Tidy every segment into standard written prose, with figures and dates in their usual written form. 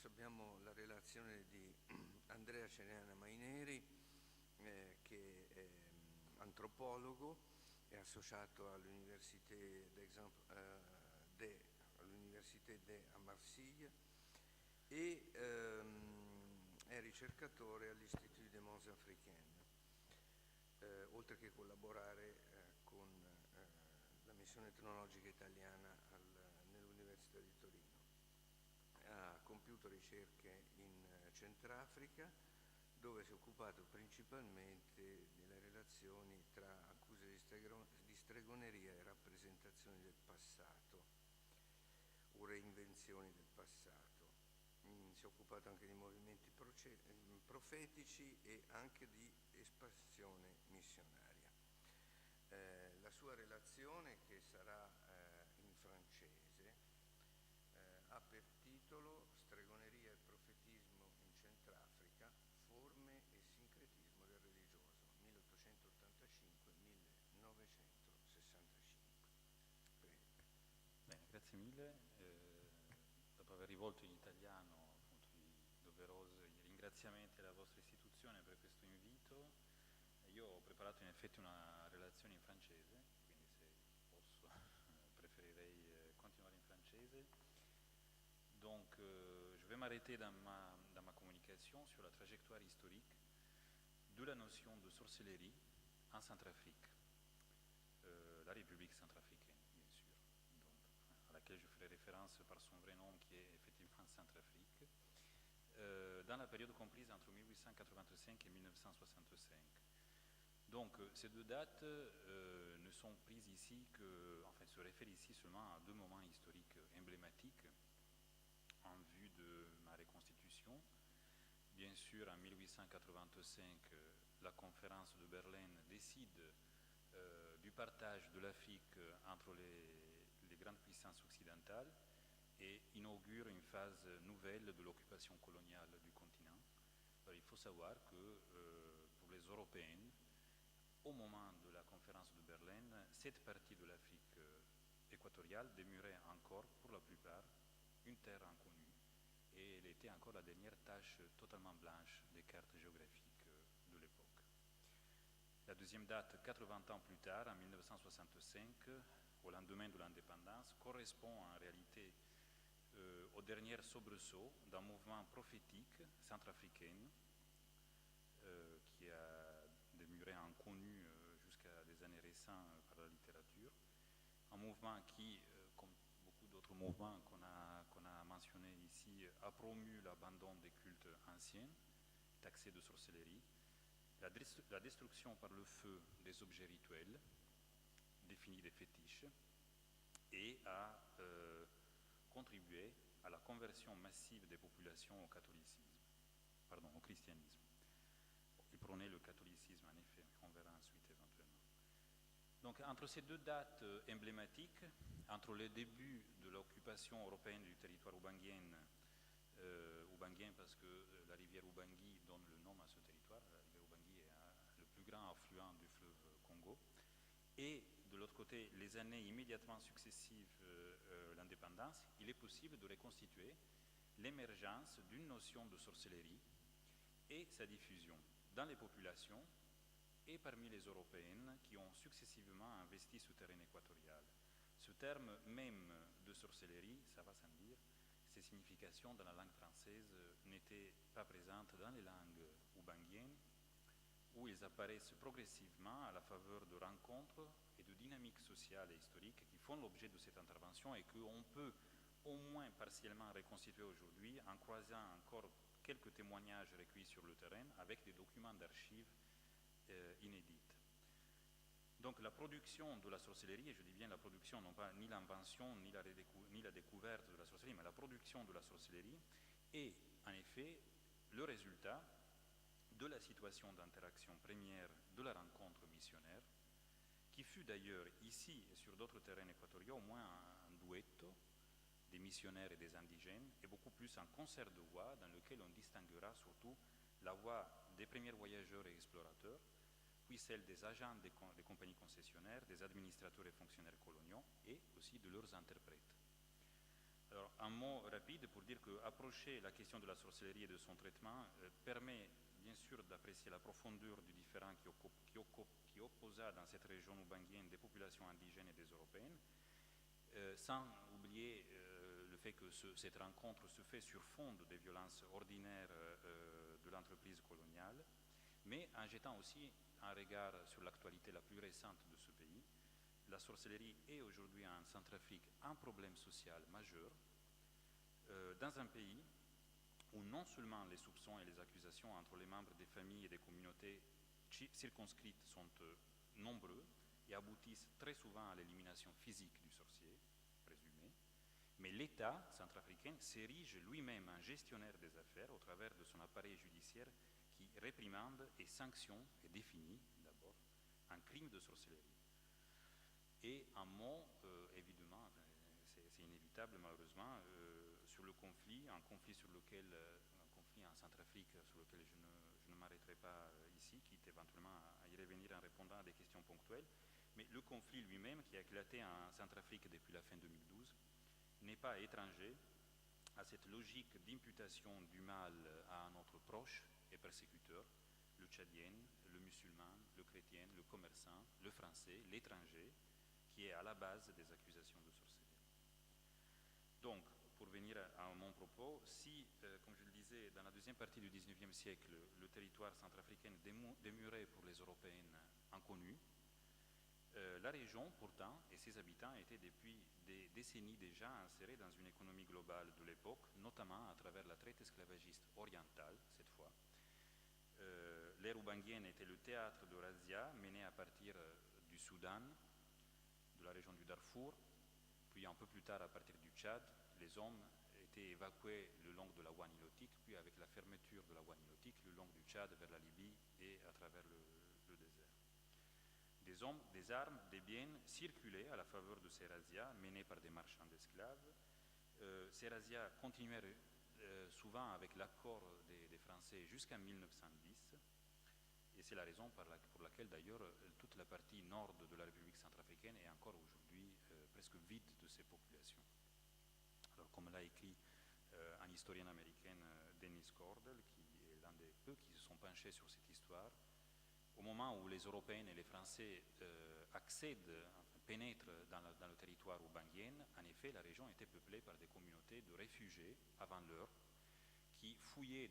adesso abbiamo la relazione di Andrea Ceriana Maineri, che è antropologo, è associato all'Université a Marsiglia e è ricercatore all'Institut des Mondes Africains, oltre che collaborare con la missione etnologica italiana nell'Università di Torino. Ha compiuto ricerche in Centrafrica, dove si è occupato principalmente delle relazioni tra accuse di stregoneria e rappresentazioni del passato o reinvenzioni del passato. Si è occupato anche di movimenti profetici e anche di espansione missionaria. La sua relazione, che sarà in francese, ha per titolo Stregoneria e profetismo in Centrafrica, forme e sincretismo del religioso, 1885-1965. Bene, grazie mille. Dopo aver rivolto in italiano appunto i doverosi ringraziamenti alla vostra istituzione per questo invito, io ho preparato in effetti una relazione in francese, quindi se posso préférerais continuer en français. Donc, je vais m'arrêter dans ma communication sur la trajectoire historique de la notion de sorcellerie en Centrafrique, la République centrafricaine, bien sûr, donc, à laquelle je ferai référence par son vrai nom qui est effectivement Centrafrique, dans la période comprise entre 1885 et 1965. Donc ces deux dates ne sont prises ici que, enfin, se réfèrent ici seulement à deux moments historiques emblématiques en vue de ma reconstitution. Bien sûr, en 1885, la conférence de Berlin décide du partage de l'Afrique entre les grandes puissances occidentales et inaugure une phase nouvelle de l'occupation coloniale du continent. Alors, il faut savoir que pour les Européennes, au moment de la conférence de Berlin, cette partie de l'Afrique équatoriale demeurait encore, pour la plupart, une terre inconnue, et elle était encore la dernière tache totalement blanche des cartes géographiques de l'époque. La deuxième date, 80 ans plus tard, en 1965, au lendemain de l'indépendance, correspond en réalité au dernier soubresaut d'un mouvement prophétique centrafricain qui a demeuré inconnu jusqu'à des années récentes par la littérature. Un mouvement qui, comme beaucoup d'autres mouvements qu'on a mentionnés ici, a promu l'abandon des cultes anciens, taxés de sorcellerie, la destruction par le feu des objets rituels, définis des fétiches, et a contribué à la conversion massive des populations au christianisme. Il prônait le catholicisme, en effet, on verra ensuite éventuellement. Donc, entre ces deux dates emblématiques, entre le début de l'occupation européenne du territoire oubanguien parce que la rivière Ubangui donne le nom à ce territoire, la rivière Ubangui est le plus grand affluent du fleuve Congo, et de l'autre côté, les années immédiatement successives l'indépendance, il est possible de reconstituer l'émergence d'une notion de sorcellerie et sa diffusion dans les populations et parmi les Européennes qui ont successivement investi ce terrain équatorial. Ce terme même de sorcellerie, ça va sans dire, ses significations dans la langue française n'étaient pas présentes dans les langues oubanguiennes, où ils apparaissent progressivement à la faveur de rencontres et de dynamiques sociales et historiques qui font l'objet de cette intervention et qu'on peut au moins partiellement reconstituer aujourd'hui en croisant encore quelques témoignages recueillis sur le terrain avec des documents d'archives inédites. Donc la production de la sorcellerie, et je dis bien la production, non pas ni l'invention ni la découverte de la sorcellerie, mais la production de la sorcellerie est en effet le résultat de la situation d'interaction première de la rencontre missionnaire, qui fut d'ailleurs ici et sur d'autres terrains équatoriaux au moins un duetto des missionnaires et des indigènes, et beaucoup plus un concert de voix dans lequel on distinguera surtout la voix des premiers voyageurs et explorateurs, puis celle des agents des compagnies concessionnaires, des administrateurs et fonctionnaires coloniaux, et aussi de leurs interprètes. Alors, un mot rapide pour dire qu'approcher la question de la sorcellerie et de son traitement permet bien sûr d'apprécier la profondeur du différend qui opposa dans cette région oubanguienne des populations indigènes et des européennes, sans oublier le fait que cette rencontre se fait sur fond des violences ordinaires de l'entreprise coloniale, mais en jetant aussi un regard sur l'actualité la plus récente de ce pays. La sorcellerie est aujourd'hui en Centrafrique un problème social majeur, dans un pays où non seulement les soupçons et les accusations entre les membres des familles et des communautés circonscrites sont nombreux et aboutissent très souvent à l'élimination physique du sorcier présumé, mais l'État centrafricain s'érige lui-même en gestionnaire des affaires au travers de son appareil judiciaire qui réprimande et sanctionne et définit d'abord un crime de sorcellerie. Et un mot, évidemment, c'est inévitable malheureusement, sur le conflit, un conflit en Centrafrique sur lequel je ne m'arrêterai pas ici, quitte éventuellement à y revenir en répondant à des questions ponctuelles. Mais le conflit lui-même, qui a éclaté en Centrafrique depuis la fin 2012, n'est pas étranger à cette logique d'imputation du mal à un autre proche et persécuteur, le tchadien, le musulman, le chrétien, le commerçant, le français, l'étranger, qui est à la base des accusations de sorcellerie. Donc, pour venir à mon propos, si, comme je le disais, dans la deuxième partie du XIXe siècle, le territoire centrafricain demeurait pour les Européennes inconnu, la région, pourtant, et ses habitants étaient depuis des décennies déjà insérés dans une économie globale de l'époque, notamment à travers la traite esclavagiste orientale, cette fois. L'ère oubanguienne était le théâtre de razzias menés à partir du Soudan, de la région du Darfour, puis un peu plus tard à partir du Tchad. Les hommes étaient évacués le long de la voie nilotique, puis avec la fermeture de la voie nilotique, le long du Tchad vers la Libye et à travers le désert. Des hommes, des armes, des biens circulaient à la faveur de ces razzias menés par des marchands d'esclaves. Ces razzias continuèrent souvent avec l'accord des Français jusqu'en 1910. Et c'est la raison pour laquelle d'ailleurs toute la partie nord de la République centrafricaine est encore aujourd'hui presque vide de ces populations. Alors comme l'a écrit un historien américain, Dennis Cordell, qui est l'un des peu qui se sont penchés sur cette histoire, au moment où les Européens et les Français pénètrent dans le territoire oubanguien, en effet, la région était peuplée par des communautés de réfugiés avant l'heure, qui fouillaient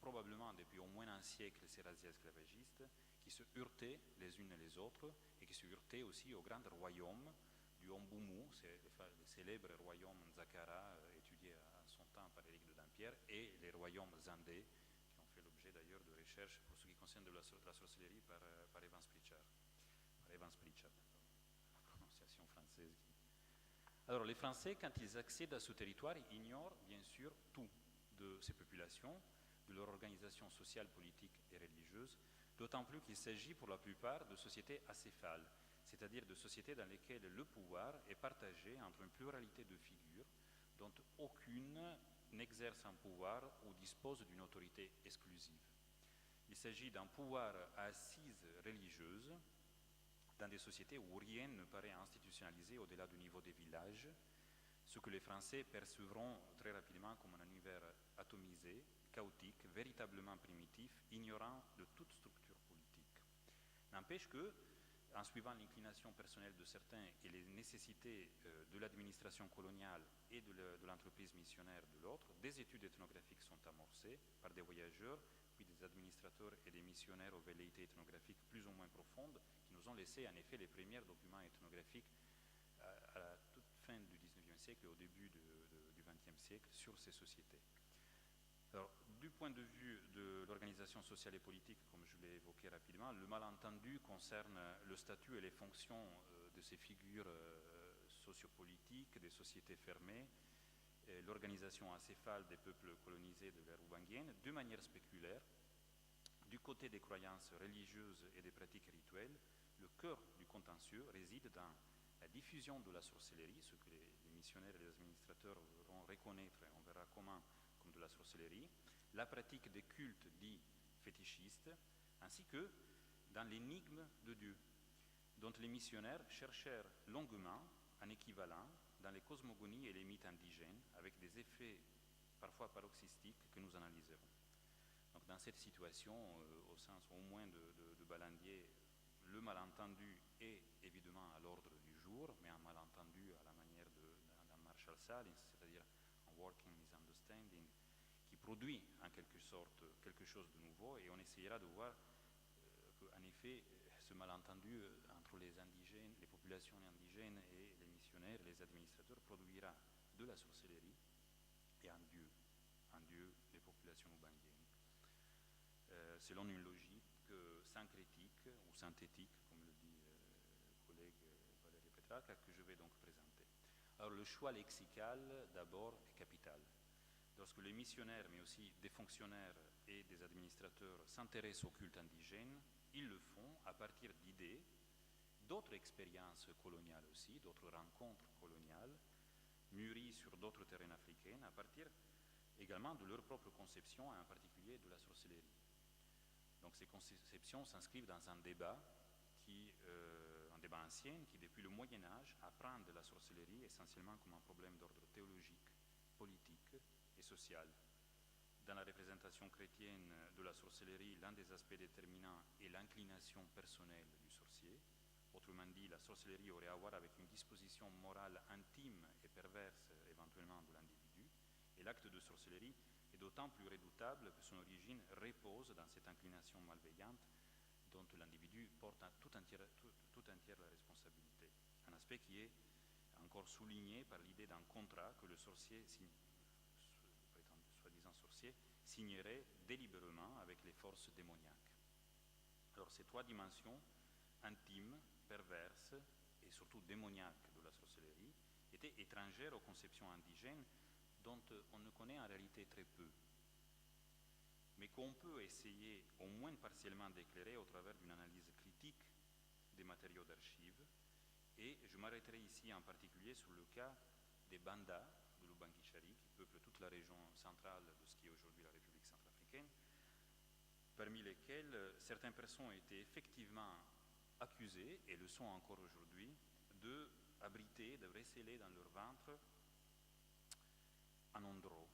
probablement depuis au moins un siècle ces razzias esclavagistes, qui se heurtaient les unes et les autres, et qui se heurtaient aussi au grand royaume du Omboumou, c'est le célèbre royaume Nzakara, étudié à son temps par Éric de Dampierre, et les royaumes zandais, qui ont fait l'objet d'ailleurs de recherches pour ce qui concerne la sorcellerie par Evans Pritchard. La prononciation française. Alors les Français, quand ils accèdent à ce territoire, ignorent bien sûr tout de ces populations, de leur organisation sociale, politique et religieuse, d'autant plus qu'il s'agit pour la plupart de sociétés acéphales, c'est-à-dire de sociétés dans lesquelles le pouvoir est partagé entre une pluralité de figures dont aucune n'exerce un pouvoir ou dispose d'une autorité exclusive. Il s'agit d'un pouvoir à assise religieuse dans des sociétés où rien ne paraît institutionnalisé au-delà du niveau des villages, ce que les Français percevront très rapidement comme un univers atomisé, chaotique, véritablement primitif, ignorant de toute structure politique. N'empêche que, en suivant l'inclination personnelle de certains et les nécessités de l'administration coloniale et de l'entreprise missionnaire de l'autre, des études ethnographiques sont amorcées par des voyageurs, puis des administrateurs et des missionnaires aux velléités ethnographiques plus ou moins profondes, qui nous ont laissé en effet les premiers documents ethnographiques à la toute fin du XIXe siècle et au début du XXe siècle sur ces sociétés. Alors, du point de vue de l'organisation sociale et politique, comme je l'ai évoqué rapidement, le malentendu concerne le statut et les fonctions de ces figures sociopolitiques, des sociétés fermées, l'organisation acéphale des peuples colonisés de l'ère oubanguienne, de manière spéculaire. Du côté des croyances religieuses et des pratiques rituelles, le cœur du contentieux réside dans la diffusion de la sorcellerie, ce que les missionnaires et les administrateurs vont reconnaître, on verra comment, comme de la sorcellerie, la pratique des cultes dits fétichistes, ainsi que dans l'énigme de Dieu, dont les missionnaires cherchèrent longuement un équivalent dans les cosmogonies et les mythes indigènes, avec des effets parfois paroxystiques que nous analyserons. Donc, dans cette situation, au sens au moins de Balandier, le malentendu est évidemment à l'ordre du jour, mais un malentendu à la manière d'un Marshall Sahlins, c'est-à-dire un working misunderstanding, qui produit en quelque sorte quelque chose de nouveau, et on essayera de voir qu'en effet, ce malentendu entre les indigènes, les populations indigènes et les missionnaires, les administrateurs, produira de la sorcellerie et un dieu des populations oubandiennes, selon une logique syncrétique ou synthétique, comme le dit le collègue Valérie Petrarca, que je vais donc présenter. Alors le choix lexical, d'abord, est capital. Lorsque les missionnaires, mais aussi des fonctionnaires et des administrateurs s'intéressent au culte indigène, ils le font à partir d'idées, d'autres expériences coloniales aussi, d'autres rencontres coloniales, mûries sur d'autres terrains africains, à partir également de leur propre conception, et en particulier de la sorcellerie. Donc ces conceptions s'inscrivent dans un débat ancien qui, depuis le Moyen Âge, apprend de la sorcellerie essentiellement comme un problème d'ordre théologique, politique et social. Dans la représentation chrétienne de la sorcellerie, l'un des aspects déterminants est l'inclination personnelle du sorcier. Autrement dit, la sorcellerie aurait à voir avec une disposition morale intime et perverse éventuellement de l'individu. Et l'acte de sorcellerie est d'autant plus redoutable que son origine repose dans cette inclination malveillante dont l'individu porte tout entière la responsabilité. Un aspect qui est encore souligné par l'idée d'un contrat que le sorcier, soi-disant sorcier, signerait délibérément avec les forces démoniaques. Alors ces trois dimensions, intime, perverse et surtout démoniaque de la sorcellerie, étaient étrangères aux conceptions indigènes dont on ne connaît en réalité très peu, mais qu'on peut essayer au moins partiellement d'éclairer au travers d'une analyse critique des matériaux d'archives. Et je m'arrêterai ici en particulier sur le cas des Bandas de l'Ubangi-Chari, qui peuplent toute la région centrale de ce qui est aujourd'hui la République centrafricaine, parmi lesquels certaines personnes ont été effectivement accusées, et le sont encore aujourd'hui, d'abriter, de recéler dans leur ventre un ondro.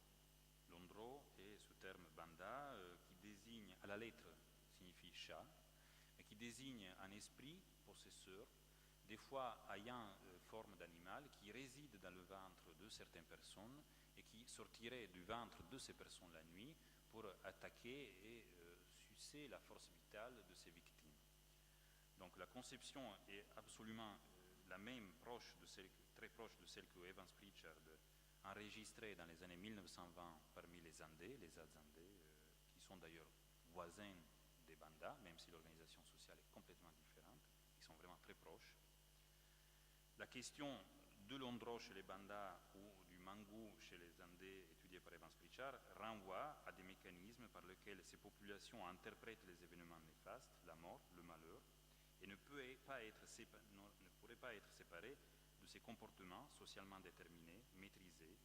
L'ondro est ce terme banda qui désigne, à la lettre signifie chat, mais qui désigne un esprit possesseur, des fois ayant forme d'animal, qui réside dans le ventre de certaines personnes et qui sortirait du ventre de ces personnes la nuit pour attaquer et sucer la force vitale de ses victimes. Donc la conception est absolument la même, très proche de celle que Evans Pritchard enregistrée dans les années 1920 parmi les Andés, les Azandés, qui sont d'ailleurs voisins des Bandas, même si l'organisation sociale est complètement différente, ils sont vraiment très proches. La question de l'ondro chez les Bandas ou du mangou chez les Andés, étudiée par Evans Pritchard, renvoie à des mécanismes par lesquels ces populations interprètent les événements néfastes, la mort, le malheur, et ne pourraient pas être séparées de ces comportements socialement déterminés, maîtrisés,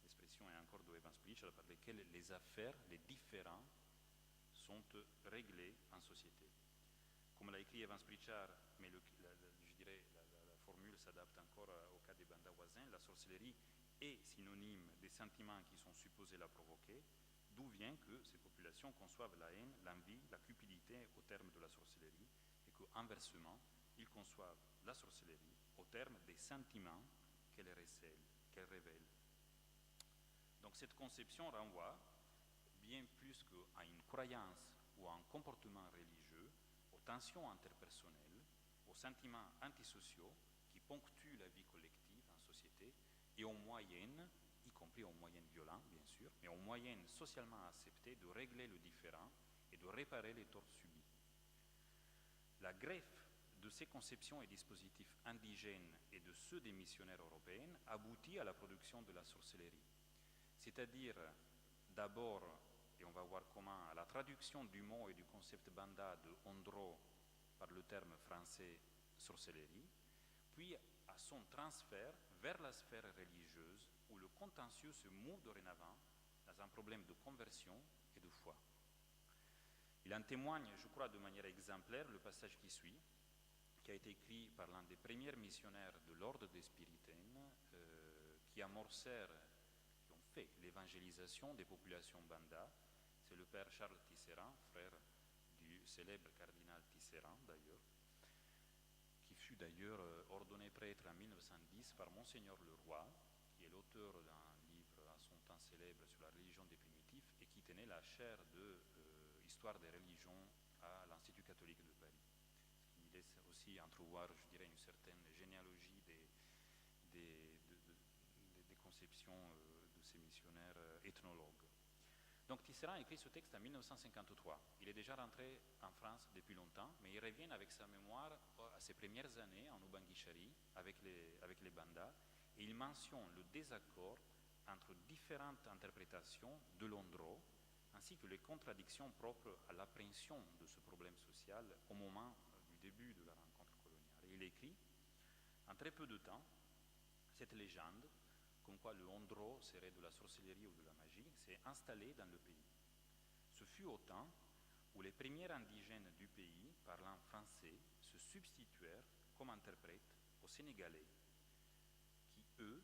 l'expression est encore de Evans Pritchard, par lesquels les affaires, les différends, sont réglés en société. Comme l'a écrit Evans Pritchard, mais je dirais la formule s'adapte encore au cas des Bandas voisins, la sorcellerie est synonyme des sentiments qui sont supposés la provoquer, d'où vient que ces populations conçoivent la haine, l'envie, la cupidité au terme de la sorcellerie, et qu'inversement, ils conçoivent la sorcellerie au terme des sentiments qu'elle recèle, qu'elle révèle. Donc cette conception renvoie, bien plus qu'à une croyance ou à un comportement religieux, aux tensions interpersonnelles, aux sentiments antisociaux qui ponctuent la vie collective en société et aux moyens, y compris aux moyens violents bien sûr, mais aux moyens socialement acceptés de régler le différend et de réparer les torts subis. La greffe de ces conceptions et dispositifs indigènes et de ceux des missionnaires européens aboutit à la production de la sorcellerie, c'est-à-dire d'abord, et on va voir comment, à la traduction du mot et du concept banda de ondro par le terme français sorcellerie, puis à son transfert vers la sphère religieuse où le contentieux se move dorénavant dans un problème de conversion et de foi. Il en témoigne, je crois, de manière exemplaire le passage qui suit, qui a été écrit par l'un des premiers missionnaires de l'ordre des Spiritaines, qui amorcèrent, qui ont fait l'évangélisation des populations Banda. C'est le père Charles Tisserand, frère du célèbre cardinal Tisserand d'ailleurs, qui fut d'ailleurs ordonné prêtre en 1910 par Monseigneur Leroy, qui est l'auteur d'un livre à son temps célèbre sur la religion des primitifs et qui tenait la chaire de Histoire des religions à l'Institut catholique de Paris. Ce qui laisse aussi entrevoir, je dirais, une certaine généalogie des conceptions de ces missionnaires ethnologues. Donc Tisserand écrit ce texte en 1953. Il est déjà rentré en France depuis longtemps, mais il revient avec sa mémoire à ses premières années en Ubangui-Chari avec les Banda, et il mentionne le désaccord entre différentes interprétations de l'Ondro, ainsi que les contradictions propres à l'appréhension de ce problème social au moment du début de la rencontre coloniale. Et il écrit, en très peu de temps, cette légende, comme quoi le Ondro serait de la sorcellerie ou de la magie, s'est installée dans le pays. Ce fut au temps où les premiers indigènes du pays, parlant français, se substituèrent comme interprètes aux Sénégalais, qui, eux,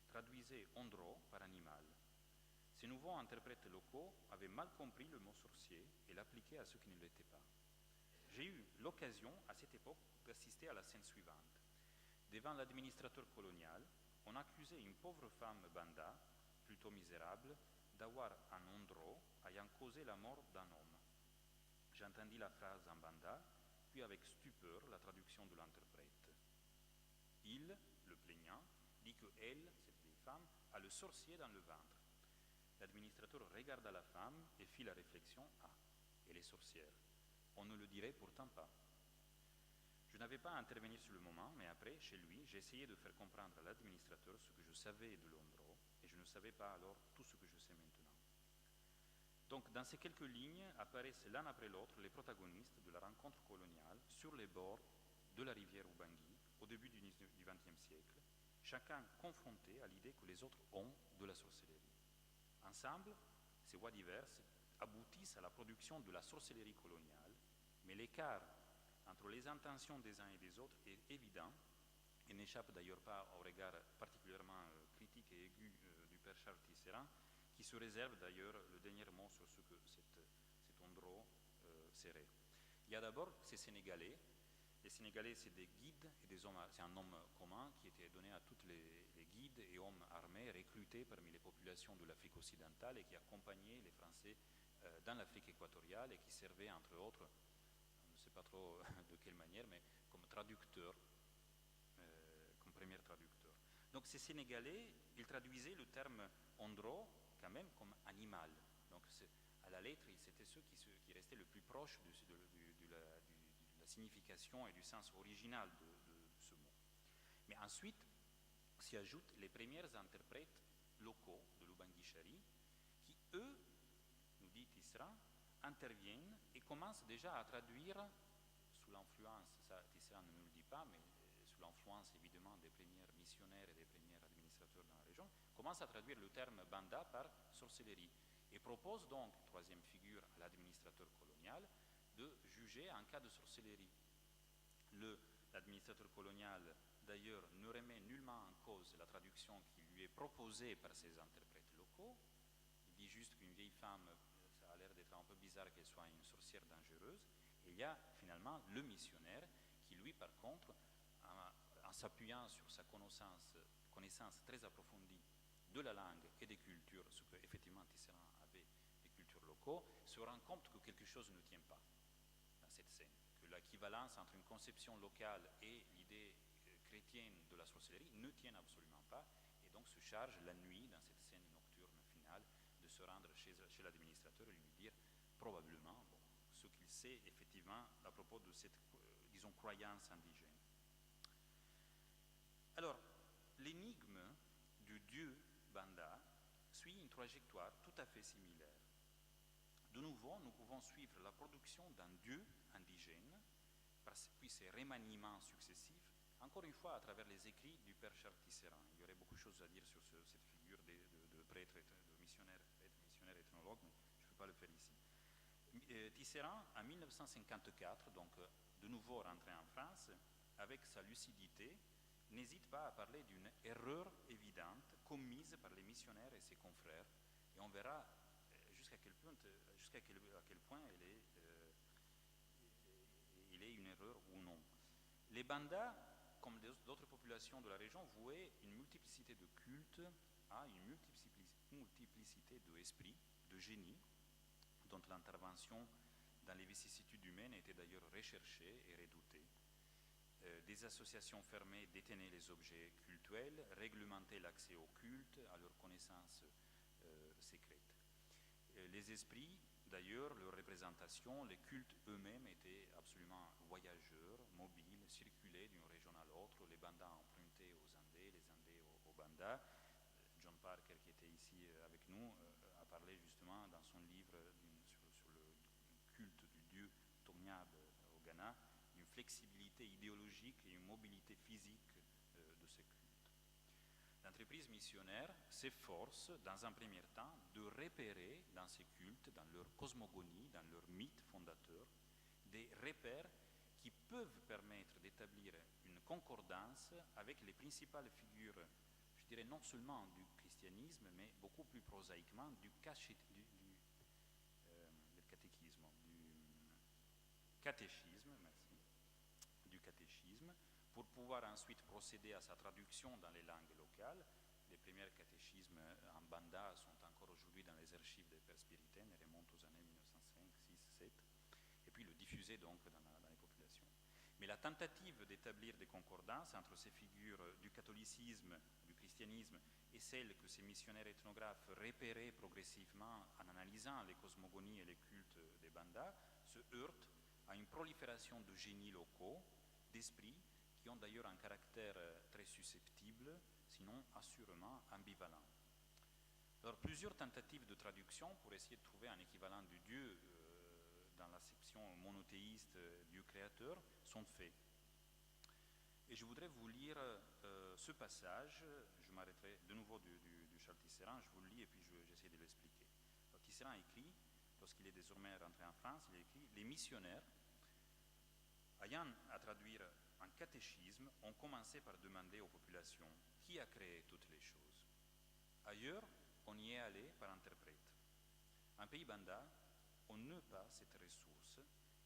traduisaient Ondro par animal. Ces nouveaux interprètes locaux avaient mal compris le mot sorcier et l'appliquaient à ceux qui ne l'étaient pas. J'ai eu l'occasion, à cette époque, d'assister à la scène suivante. Devant l'administrateur colonial, on accusait une pauvre femme Banda, plutôt misérable, d'avoir un Ondro ayant causé la mort d'un homme. J'entendis la phrase en Banda, puis avec stupeur la traduction de l'interprète. Il, le plaignant, dit que elle, cette vieille femme, a le sorcier dans le ventre. L'administrateur regarda la femme et fit la réflexion « Ah, elle est sorcière. On ne le dirait pourtant pas. » Je n'avais pas à intervenir sur le moment, mais après, chez lui, j'ai essayé de faire comprendre à l'administrateur ce que je savais de l'Ondro, et je ne savais pas alors tout ce que je sais maintenant. Donc, dans ces quelques lignes, apparaissent l'un après l'autre les protagonistes de la rencontre coloniale sur les bords de la rivière Ubangui, au début du XXe siècle, chacun confronté à l'idée que les autres ont de la sorcellerie. Ensemble, ces voies diverses aboutissent à la production de la sorcellerie coloniale, mais l'écart entre les intentions des uns et des autres est évident et n'échappe d'ailleurs pas au regard particulièrement critique et aigu du père Charles Tisserand, qui se réserve d'ailleurs le dernier mot sur ce que cet Ondro serait. Il y a d'abord ces Sénégalais. Les Sénégalais, c'est des guides et des hommes, c'est un nom commun qui était donné à tous les guides et hommes armés recrutés parmi les populations de l'Afrique occidentale et qui accompagnaient les Français dans l'Afrique équatoriale et qui servaient entre autres, on ne sait pas trop de quelle manière, mais comme traducteurs, comme premier traducteur. Donc ces Sénégalais, ils traduisaient le terme Ondro quand même comme animal. Donc à la lettre, c'était ceux qui restaient le plus proches de la signification et du sens original de ce mot. Mais ensuite s'y ajoutent les premiers interprètes locaux de l'Ubangui-Chari qui, eux, nous dit Tisserand, interviennent et commencent déjà à traduire sous l'influence, ça Tisserand ne nous le dit pas, mais sous l'influence évidemment des premiers missionnaires et des premiers administrateurs dans la région, commencent à traduire le terme Banda par sorcellerie et propose donc, troisième figure à l'administrateur colonial, de juger en cas de sorcellerie. L'administrateur colonial, d'ailleurs, ne remet nullement en cause la traduction qui lui est proposée par ses interprètes locaux. Il dit juste qu'une vieille femme, ça a l'air d'être un peu bizarre qu'elle soit une sorcière dangereuse. Et il y a finalement le missionnaire qui, lui, par contre, en s'appuyant sur sa connaissance très approfondie de la langue et des cultures, ce que effectivement Tisserand avait des cultures locaux, se rend compte que quelque chose ne tient pas dans cette scène, que l'équivalence entre une conception locale et l'idée chrétienne de la sorcellerie ne tiennent absolument pas, et donc se charge la nuit, dans cette scène nocturne finale, de se rendre chez l'administrateur et lui dire probablement ce qu'il sait effectivement à propos de cette, disons, croyance indigène. Alors, l'énigme du dieu Banda suit une trajectoire tout à fait similaire. De nouveau, nous pouvons suivre la production d'un dieu indigène, puis ses remaniements successifs, encore une fois à travers les écrits du père Charles Tisserand. Il y aurait beaucoup de choses à dire sur cette figure de prêtre, de missionnaire ethnologue, mais je ne peux pas le faire ici. Tisserand, en 1954, donc de nouveau rentré en France, avec sa lucidité, n'hésite pas à parler d'une erreur évidente commise par les missionnaires et ses confrères, et on verra jusqu'à quel point il est une erreur ou non. Les Bandas, comme d'autres populations de la région, vouaient une multiplicité de cultes à une multiplicité d'esprits, de génies, dont l'intervention dans les vicissitudes humaines était d'ailleurs recherchée et redoutée. Des associations fermées détenaient les objets cultuels, réglementaient l'accès au culte, à leurs connaissances secrètes. Les esprits, d'ailleurs, leurs représentations, les cultes eux-mêmes étaient absolument voyageurs, mobiles, circulaient d'une région à l'autre. Les Bandas empruntaient aux Andés, les Andés aux Bandas. John Parker, qui était ici avec nous, a parlé justement dans son livre sur le culte du dieu Tonyab au Ghana, une flexibilité idéologique et une mobilité physique de ces cultes. L'entreprise missionnaire s'efforce, dans un premier temps, de repérer dans ces cultes, dans leur cosmogonie, dans leur mythe fondateur, des repères qui peuvent permettre d'établir une concordance avec les principales figures, je dirais non seulement du christianisme, mais beaucoup plus prosaïquement du catéchisme, pour pouvoir ensuite procéder à sa traduction dans les langues locales. Les premiers catéchismes en Banda sont encore aujourd'hui dans les archives des Pères Spiritaines et remontent aux années 1905, 6, 7, et puis le diffuser donc dans les populations. Mais la tentative d'établir des concordances entre ces figures du catholicisme, du christianisme, et celles que ces missionnaires ethnographes repéraient progressivement en analysant les cosmogonies et les cultes des Bandas se heurte à une prolifération de génies locaux, d'esprits, qui ont d'ailleurs un caractère très susceptible, sinon assurément ambivalent. Alors plusieurs tentatives de traduction pour essayer de trouver un équivalent du Dieu dans l'acception monothéiste Dieu créateur sont faites. Et je voudrais vous lire ce passage, je m'arrêterai de nouveau du Charles Tisserand, je vous le lis et puis j'essaie de l'expliquer. Alors, Tisserand écrit, lorsqu'il est désormais rentré en France, il écrit « Les missionnaires, ayant à traduire un catéchisme, ont commencé par demander aux populations qui a créé toutes les choses. Ailleurs, on y est allé par interprète. En pays Banda, on ne pas cette ressource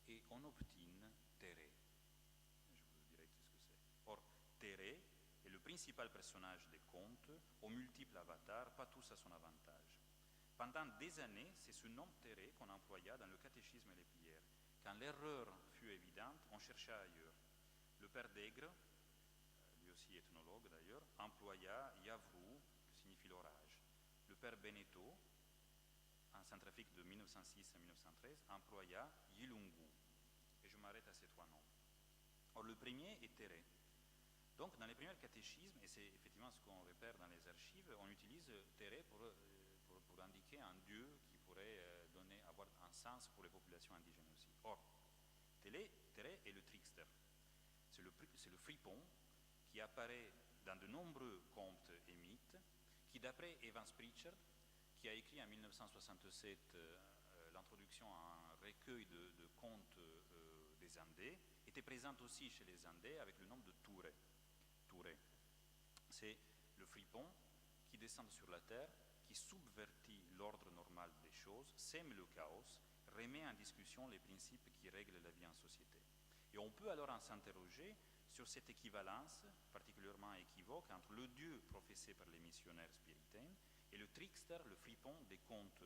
et on obtient Terre. Je vous dirai ce que c'est. Or, Terre est le principal personnage des contes, aux multiples avatars, pas tous à son avantage. Pendant des années, c'est ce nom Terre qu'on employa dans le catéchisme et les prières. Quand l'erreur fut évidente, on chercha ailleurs. Le père Dègre, lui aussi ethnologue d'ailleurs, employa Yavrou, qui signifie l'orage. Le père Beneteau, en Centrafrique de 1906 à 1913, employa Yilungu. Et je m'arrête à ces trois noms. Or, le premier est Terre. Donc, dans les premiers catéchismes, et c'est effectivement ce qu'on repère dans les archives, on utilise Terre pour indiquer un dieu qui pourrait avoir un sens pour les populations indigènes aussi. Or, Terre est le trickster. C'est le fripon qui apparaît dans de nombreux contes et mythes, qui d'après Evans Pritchard, qui a écrit en 1967 l'introduction à un recueil de contes des Andés, était présente aussi chez les Andés avec le nom de Touré. Touré, c'est le fripon qui descend sur la terre, qui subvertit l'ordre normal des choses, sème le chaos, remet en discussion les principes qui règlent la vie en société. Et on peut alors s'interroger sur cette équivalence particulièrement équivoque entre le Dieu professé par les missionnaires spiritains et le trickster, le fripon des contes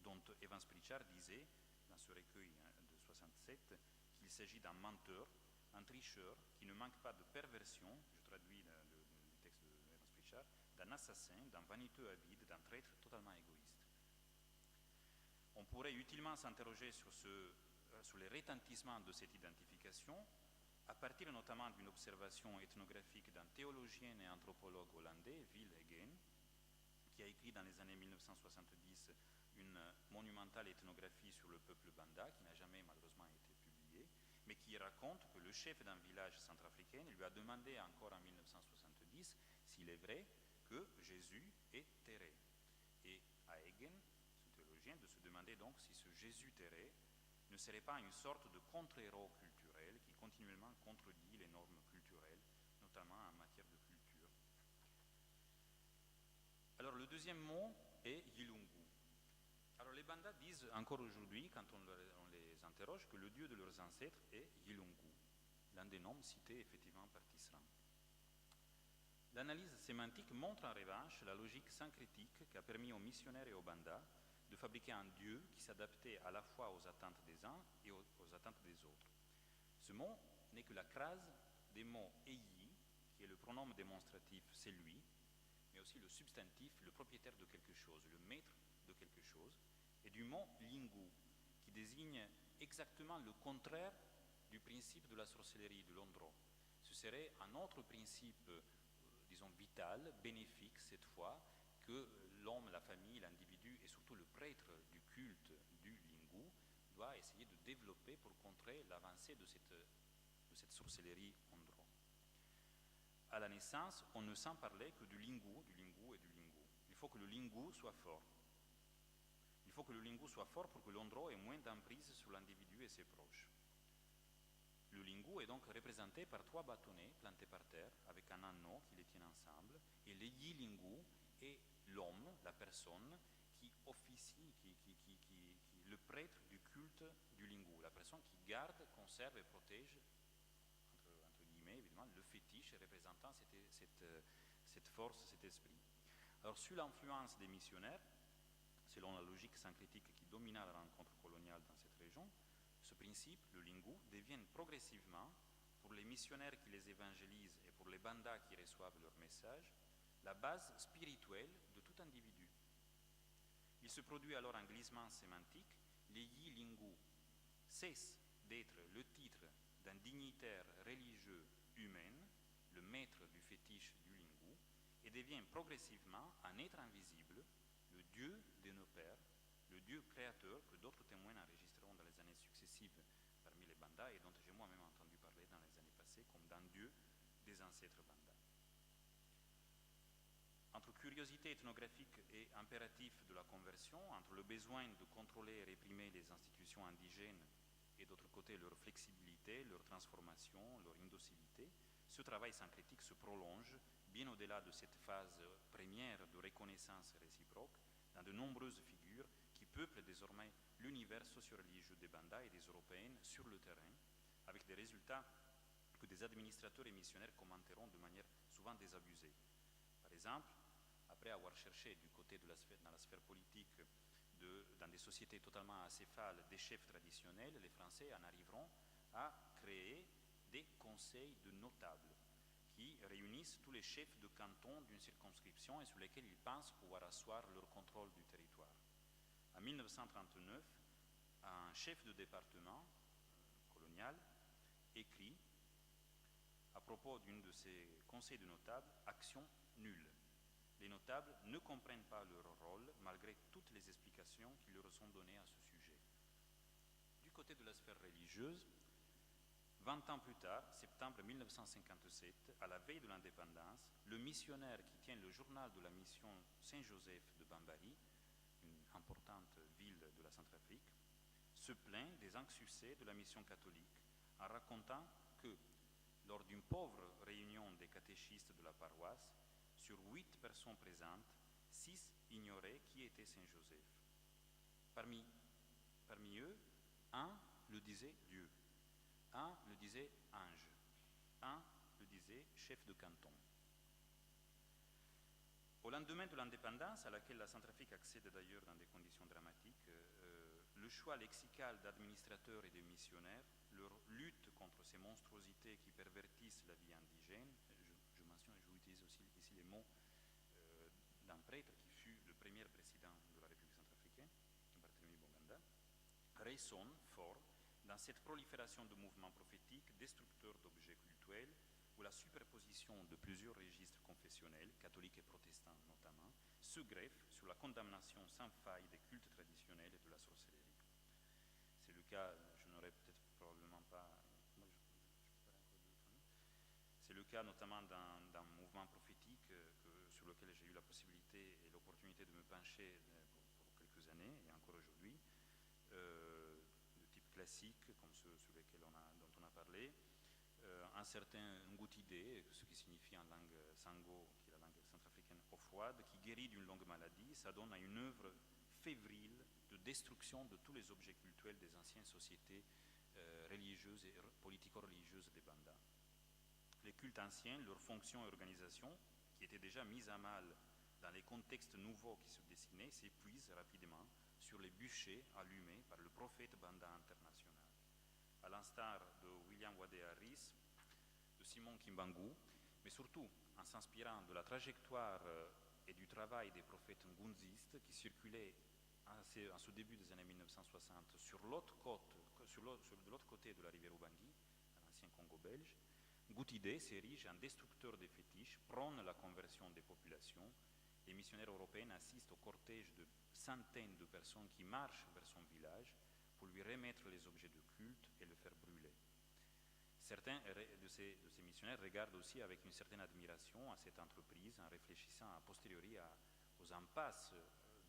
dont Evans Pritchard disait dans ce recueil de 67 qu'il s'agit d'un menteur, un tricheur qui ne manque pas de perversion, je traduis le texte d'Evans Pritchard, d'un assassin, d'un vaniteux avide, d'un traître totalement égoïste. On pourrait utilement s'interroger sur les retentissements de cette identification, à partir notamment d'une observation ethnographique d'un théologien et anthropologue hollandais, Will Hegen, qui a écrit dans les années 1970 une monumentale ethnographie sur le peuple Banda, qui n'a jamais malheureusement été publiée, mais qui raconte que le chef d'un village centrafricain lui a demandé encore en 1970 s'il est vrai que Jésus est Terre. Et à Hegen, ce théologien, de se demander donc si ce Jésus Terre ne serait pas une sorte de contre-héros culturel qui continuellement contredit les normes culturelles, notamment en matière de Alors le deuxième mot est Yilungu. Alors les Banda disent encore aujourd'hui, quand on les interroge, que le dieu de leurs ancêtres est Yilungu, l'un des noms cités effectivement par Tisserand. L'analyse sémantique montre en revanche la logique syncrétique qui a permis aux missionnaires et aux Banda de fabriquer un dieu qui s'adaptait à la fois aux attentes des uns et aux attentes des autres. Ce mot n'est que la crase des mots Eyi, qui est le pronom démonstratif c'est lui, mais aussi le substantif, le propriétaire de quelque chose, le maître de quelque chose, et du mot Lingu, qui désigne exactement le contraire du principe de la sorcellerie, de l'ondro. Ce serait un autre principe, disons, vital, bénéfique cette fois, que l'homme, la famille, l'individu et surtout le prêtre du culte du Lingu doit essayer de développer pour contrer l'avancée de cette sorcellerie ondro. À la naissance, on ne sent parler que du Lingu et du Lingu. Il faut que le Lingu soit fort. Il faut que le Lingu soit fort pour que l'ondro ait moins d'emprise sur l'individu et ses proches. Le Lingu est donc représenté par 3 bâtonnets plantés par terre avec un anneau qui les tient ensemble, et le Yilingu est l'homme, la personne qui officie, le prêtre du culte du Lingu, la personne qui garde, conserve et protège, entre guillemets évidemment, le fétiche représentant cette force, cet esprit. Alors sous l'influence des missionnaires, selon la logique syncrétique qui domina la rencontre coloniale dans cette région, ce principe, le Lingu, devient progressivement, pour les missionnaires qui les évangélisent et pour les bandas qui reçoivent leur message, la base spirituelle de tout individu. Il se produit alors un glissement sémantique. Les Yi Lingu cesse d'être le titre d'un dignitaire religieux humain, le maître du fétiche du Lingu, et devient progressivement un être invisible, le Dieu de nos pères, le Dieu créateur que d'autres témoins enregistreront dans les années successives parmi les bandas et dont j'ai moi-même entendu parler dans les années passées comme d'un Dieu des ancêtres bandas. Entre curiosité ethnographique et impératif de la conversion, entre le besoin de contrôler et réprimer les institutions indigènes et d'autre côté leur flexibilité, leur transformation, leur indocilité, ce travail syncrétique se prolonge bien au-delà de cette phase première de reconnaissance réciproque dans de nombreuses figures qui peuplent désormais l'univers socio-religieux des bandas et des Européennes sur le terrain, avec des résultats que des administrateurs et missionnaires commenteront de manière souvent désabusée. Par exemple, après avoir cherché du côté de dans la sphère politique, dans des sociétés totalement acéphales, des chefs traditionnels, les Français en arriveront à créer des conseils de notables qui réunissent tous les chefs de canton d'une circonscription et sur lesquels ils pensent pouvoir asseoir leur contrôle du territoire. En 1939, un chef de département colonial écrit à propos d'une de ces conseils de notables, action nulle. Les notables ne comprennent pas leur rôle malgré toutes les explications qui leur sont données à ce sujet. Du côté de la sphère religieuse, 20 ans plus tard, septembre 1957, à la veille de l'indépendance, le missionnaire qui tient le journal de la mission Saint-Joseph de Bambari, une importante ville de la Centrafrique, se plaint des insuccès de la mission catholique en racontant que, lors d'une pauvre réunion des catéchistes de la paroisse, sur 8 personnes présentes, 6 ignoraient qui était Saint-Joseph. Parmi eux, un le disait Dieu, un le disait ange, un le disait chef de canton. Au lendemain de l'indépendance, à laquelle la Centrafrique accède d'ailleurs dans des conditions dramatiques, le choix lexical d'administrateurs et de missionnaires, leur lutte contre ces monstruosités qui pervertissent la vie indigène, j'utilise aussi ici les mots d'un prêtre qui fut le premier président de la République centrafricaine, Barthélemy Bonganda, résonne fort dans cette prolifération de mouvements prophétiques destructeurs d'objets cultuels où la superposition de plusieurs registres confessionnels, catholiques et protestants notamment, se greffe sur la condamnation sans faille des cultes traditionnels et de la sorcellerie. C'est le cas, je n'aurais peut-être probablement pas... C'est le cas notamment d'un mouvement prophétique sur lequel j'ai eu la possibilité et l'opportunité de me pencher pour quelques années et encore aujourd'hui, de type classique, comme ceux sur lesquels dont on a parlé, un certain Ngutide, ce qui signifie en langue sango, qui est la langue centrafricaine, froide qui guérit d'une longue maladie s'adonne à une œuvre fébrile de destruction de tous les objets cultuels des anciennes sociétés religieuses et politico-religieuses des Bandas. Les cultes anciens, leurs fonctions et organisations, qui étaient déjà mises à mal dans les contextes nouveaux qui se dessinaient, s'épuisent rapidement sur les bûchers allumés par le prophète Banda international. À l'instar de William Wade Harris, de Simon Kimbangu, mais surtout en s'inspirant de la trajectoire et du travail des prophètes ngunzistes qui circulaient en ce début des années 1960 sur l'autre côté de la rivière Ubangui, à l'ancien Congo belge, Ngutide s'érige en destructeur des fétiches, prône la conversion des populations. Les missionnaires européens assistent au cortège de centaines de personnes qui marchent vers son village pour lui remettre les objets de culte et le faire brûler. Certains de ces missionnaires regardent aussi avec une certaine admiration à cette entreprise en réfléchissant a posteriori aux impasses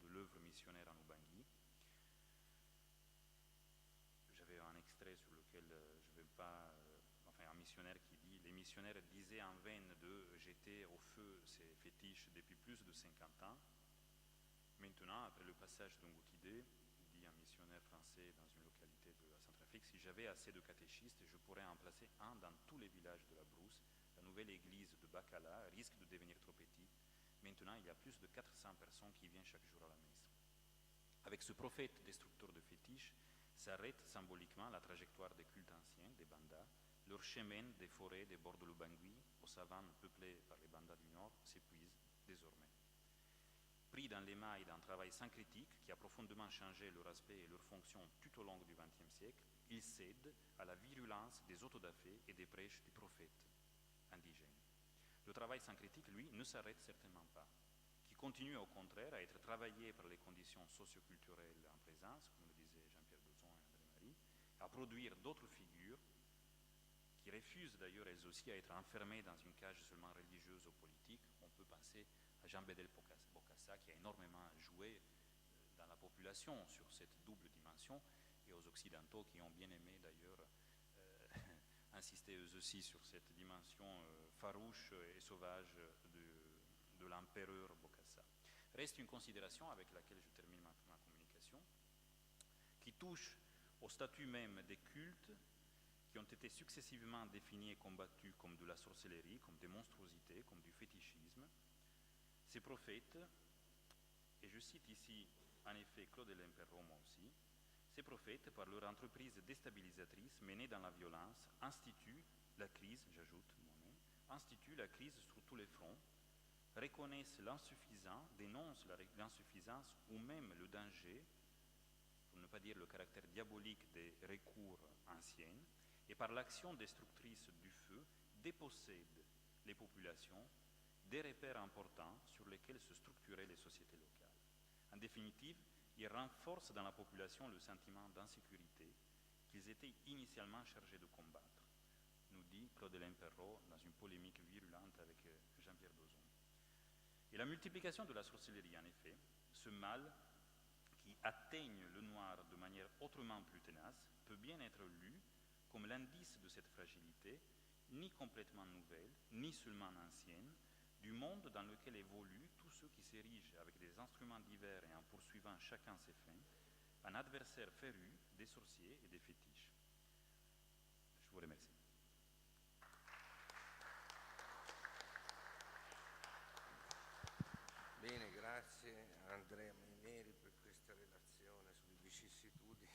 de l'œuvre missionnaire en Ubangui. J'avais un extrait sur lequel je ne vais pas... un missionnaire qui dit « Les missionnaires disaient en vain de jeter au feu ces fétiches depuis plus de 50 ans. Maintenant, après le passage d'Ongutide, dit un missionnaire français dans une localité de la Centrafrique, si j'avais assez de catéchistes, je pourrais en placer un dans tous les villages de la brousse. La nouvelle église de Bakala risque de devenir trop petite. Maintenant, il y a plus de 400 personnes qui viennent chaque jour à la messe. » Avec ce prophète destructeur de fétiches, s'arrête symboliquement la trajectoire des cultes anciens, des Bandas. Leur chemin des forêts des bords de l'Ubangui, aux savanes peuplées par les Bandas du Nord, s'épuise désormais. Pris dans les mailles d'un travail sans critique qui a profondément changé leur aspect et leur fonction tout au long du XXe siècle, ils cèdent à la virulence des autodafés et des prêches du prophète indigène. Le travail sans critique, lui, ne s'arrête certainement pas, qui continue au contraire à être travaillé par les conditions socioculturelles en présence, comme le disaient Jean-Pierre Dozon et André-Marie, à produire d'autres figures qui refusent d'ailleurs elles aussi à être enfermées dans une cage seulement religieuse ou politique. On peut penser à Jean-Bédel Bokassa qui a énormément joué dans la population sur cette double dimension et aux Occidentaux qui ont bien aimé d'ailleurs insister eux aussi sur cette dimension farouche et sauvage de l'empereur Bokassa. Reste une considération avec laquelle je termine ma communication qui touche au statut même des cultes qui ont été successivement définis et combattus comme de la sorcellerie, comme des monstruosités, comme du fétichisme. Ces prophètes, et je cite ici en effet Claude Lemperro moi aussi, ces prophètes, par leur entreprise déstabilisatrice menée dans la violence, instituent la crise, j'ajoute moi-même, instituent la crise sur tous les fronts, reconnaissent l'insuffisant, dénoncent l'insuffisance ou même le danger, pour ne pas dire le caractère diabolique des recours anciens, et par l'action destructrice du feu, dépossèdent les populations des repères importants sur lesquels se structuraient les sociétés locales. En définitive, ils renforcent dans la population le sentiment d'insécurité qu'ils étaient initialement chargés de combattre, nous dit Claude Lemperro dans une polémique virulente avec Jean-Pierre Dozon. Et la multiplication de la sorcellerie, en effet, ce mal qui atteigne le noir de manière autrement plus tenace, peut bien être lu comme l'indice de cette fragilité, ni complètement nouvelle, ni seulement ancienne, du monde dans lequel évoluent tous ceux qui s'érigent avec des instruments divers et en poursuivant chacun ses fins, un adversaire féru des sorciers et des fétiches. Je vous remercie. Bene, grazie a Andrea Meineri per questa relazione sulle vicissitudini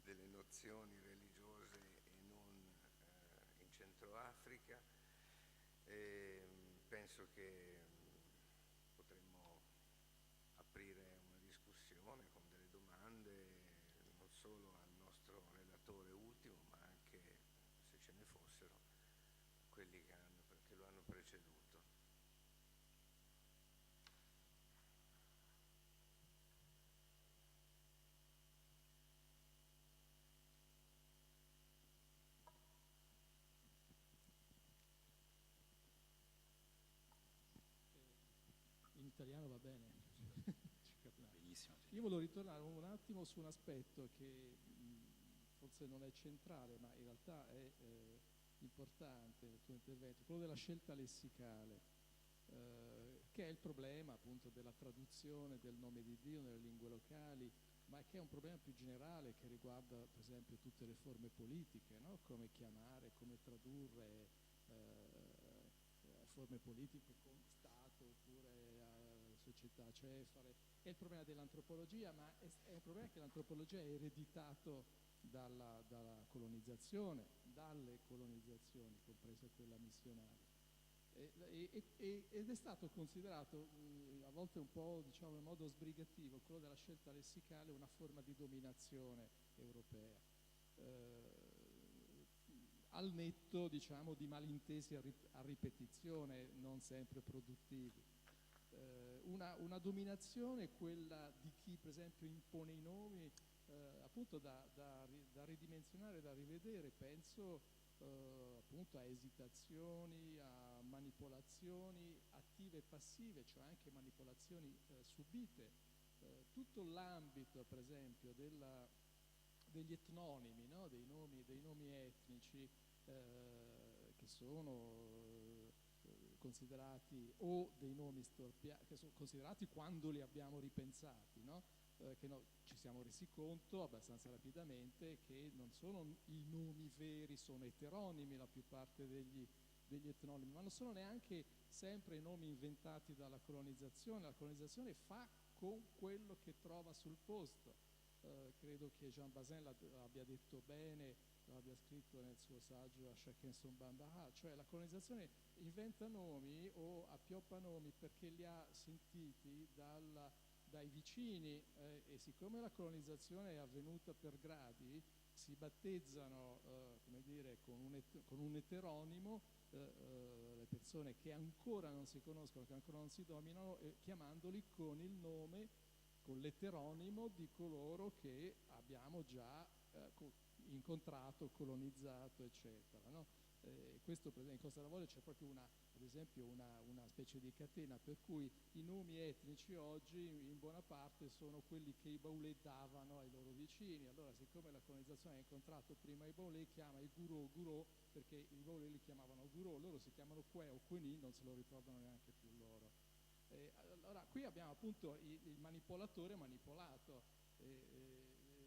delle nozioni religiose e non in Centro Africa. Penso che potremmo aprire una discussione con delle domande non solo al nostro relatore ultimo, ma anche, se ce ne fossero, a quelli che lo hanno preceduto. In italiano va bene. Benissimo. Io volevo ritornare un attimo su un aspetto che forse non è centrale, ma in realtà è importante nel tuo intervento, quello della scelta lessicale. che è il problema appunto della traduzione del nome di Dio nelle lingue locali, ma che è un problema più generale che riguarda per esempio tutte le forme politiche, no? Come chiamare, come tradurre forme politiche con Stato oppure società cefare. È il problema dell'antropologia, ma è un problema che l'antropologia è ereditato dalla colonizzazione, dalle colonizzazioni, compresa quella missionaria. Ed è stato considerato a volte un po', diciamo, in modo sbrigativo, quello della scelta lessicale, una forma di dominazione europea, al netto, diciamo, di malintesi a ripetizione non sempre produttivi. Una dominazione, quella di chi per esempio impone i nomi, appunto da ridimensionare, da rivedere. Penso appunto a esitazioni, a manipolazioni attive e passive, cioè anche manipolazioni subite. Tutto l'ambito per esempio degli etnonimi, no? dei nomi etnici che sono considerati, o dei nomi storpiati, che sono considerati quando li abbiamo ripensati, no? Che ci siamo resi conto abbastanza rapidamente che non sono i nomi veri, sono eteronimi la più parte degli etnonimi, ma non sono neanche sempre i nomi inventati dalla colonizzazione. La colonizzazione fa con quello che trova sul posto. Credo che Jean Bazin l'abbia detto bene, l'abbia scritto nel suo saggio A chacun son bambara, cioè la colonizzazione inventa nomi o appioppa nomi perché li ha sentiti dai vicini, e siccome la colonizzazione è avvenuta per gradi, si battezzano come dire, con un eteronimo le persone che ancora non si conoscono, che ancora non si dominano, chiamandoli con il nome, con l'eteronimo di coloro che abbiamo già incontrato, colonizzato, eccetera. No? Questo per esempio in Costa d'Avorio c'è proprio ad esempio una specie di catena per cui i nomi etnici oggi in buona parte sono quelli che i Baulé davano ai loro vicini. Allora, siccome la colonizzazione ha incontrato prima i Baulé, chiama i Guro perché i Baulé li chiamavano Guro, loro si chiamano Que o Queni, non se lo ricordano neanche più loro. Allora qui abbiamo appunto il manipolatore manipolato,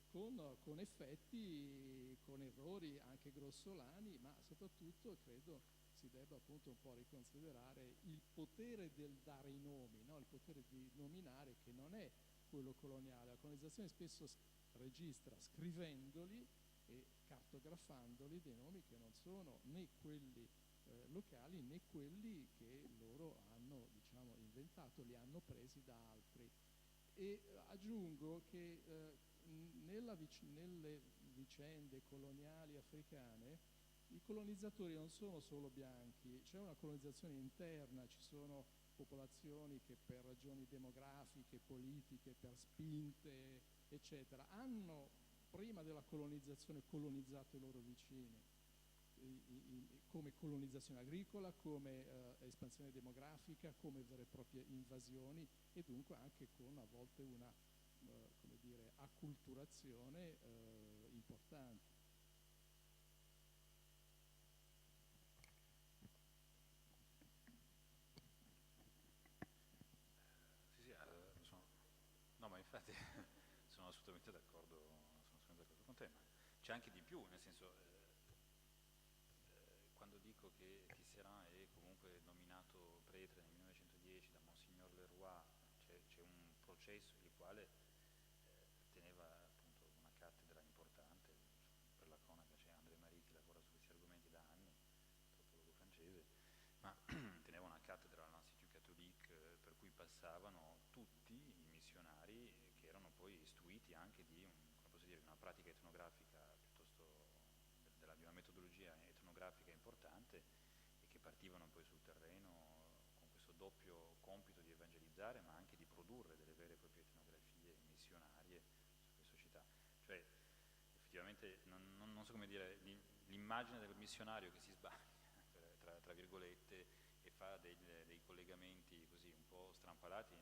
con effetti, con errori anche grossolani, ma soprattutto credo si debba appunto un po' riconsiderare il potere del dare i nomi, no? Il potere di nominare, che non è quello coloniale. La colonizzazione spesso registra scrivendoli e cartografandoli dei nomi che non sono né quelli locali né quelli che loro hanno, diciamo, inventato, li hanno presi da altri. E aggiungo che nelle vicende coloniali africane i colonizzatori non sono solo bianchi, c'è una colonizzazione interna, ci sono popolazioni che per ragioni demografiche, politiche, per spinte, eccetera, hanno prima della colonizzazione colonizzato i loro vicini, come colonizzazione agricola, come espansione demografica, come vere e proprie invasioni, e dunque anche con a volte una come dire, acculturazione importante. Sì, no, ma infatti sono assolutamente d'accordo con te, ma c'è anche di più, nel senso, quando dico che Tisserand è comunque nominato pretre nel 1910 da Monsignor Leroy, c'è un processo il quale teneva appunto una cattedra importante, per la cronaca c'è André Marie che lavora su questi argomenti da anni, antropologo francese, ma teneva una cattedra all'Institut Catholique per cui passavano tutti i missionari che erano poi istruiti anche di una pratica etnografica piuttosto di una metodologia etnografica importante, e che partivano poi sul terreno con questo doppio compito di evangelizzare ma anche di produrre delle vere e proprie etnografie missionarie sulle società. Cioè effettivamente non so come dire, l'immagine del missionario che si sbaglia tra virgolette e fa dei collegamenti così un po' strampalati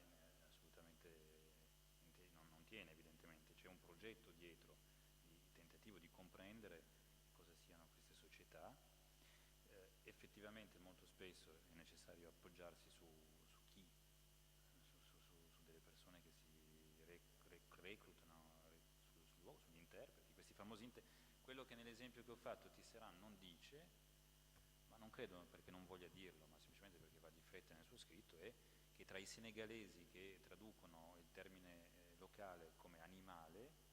assolutamente non tiene. Evidentemente c'è un progetto dietro di tentativo di comprendere cosa siano queste società. Effettivamente molto spesso è necessario appoggiarsi su chi quello che nell'esempio che ho fatto Tisserand non dice, ma non credo perché non voglia dirlo, ma semplicemente perché va di fretta nel suo scritto, è che tra i senegalesi che traducono il termine locale come animale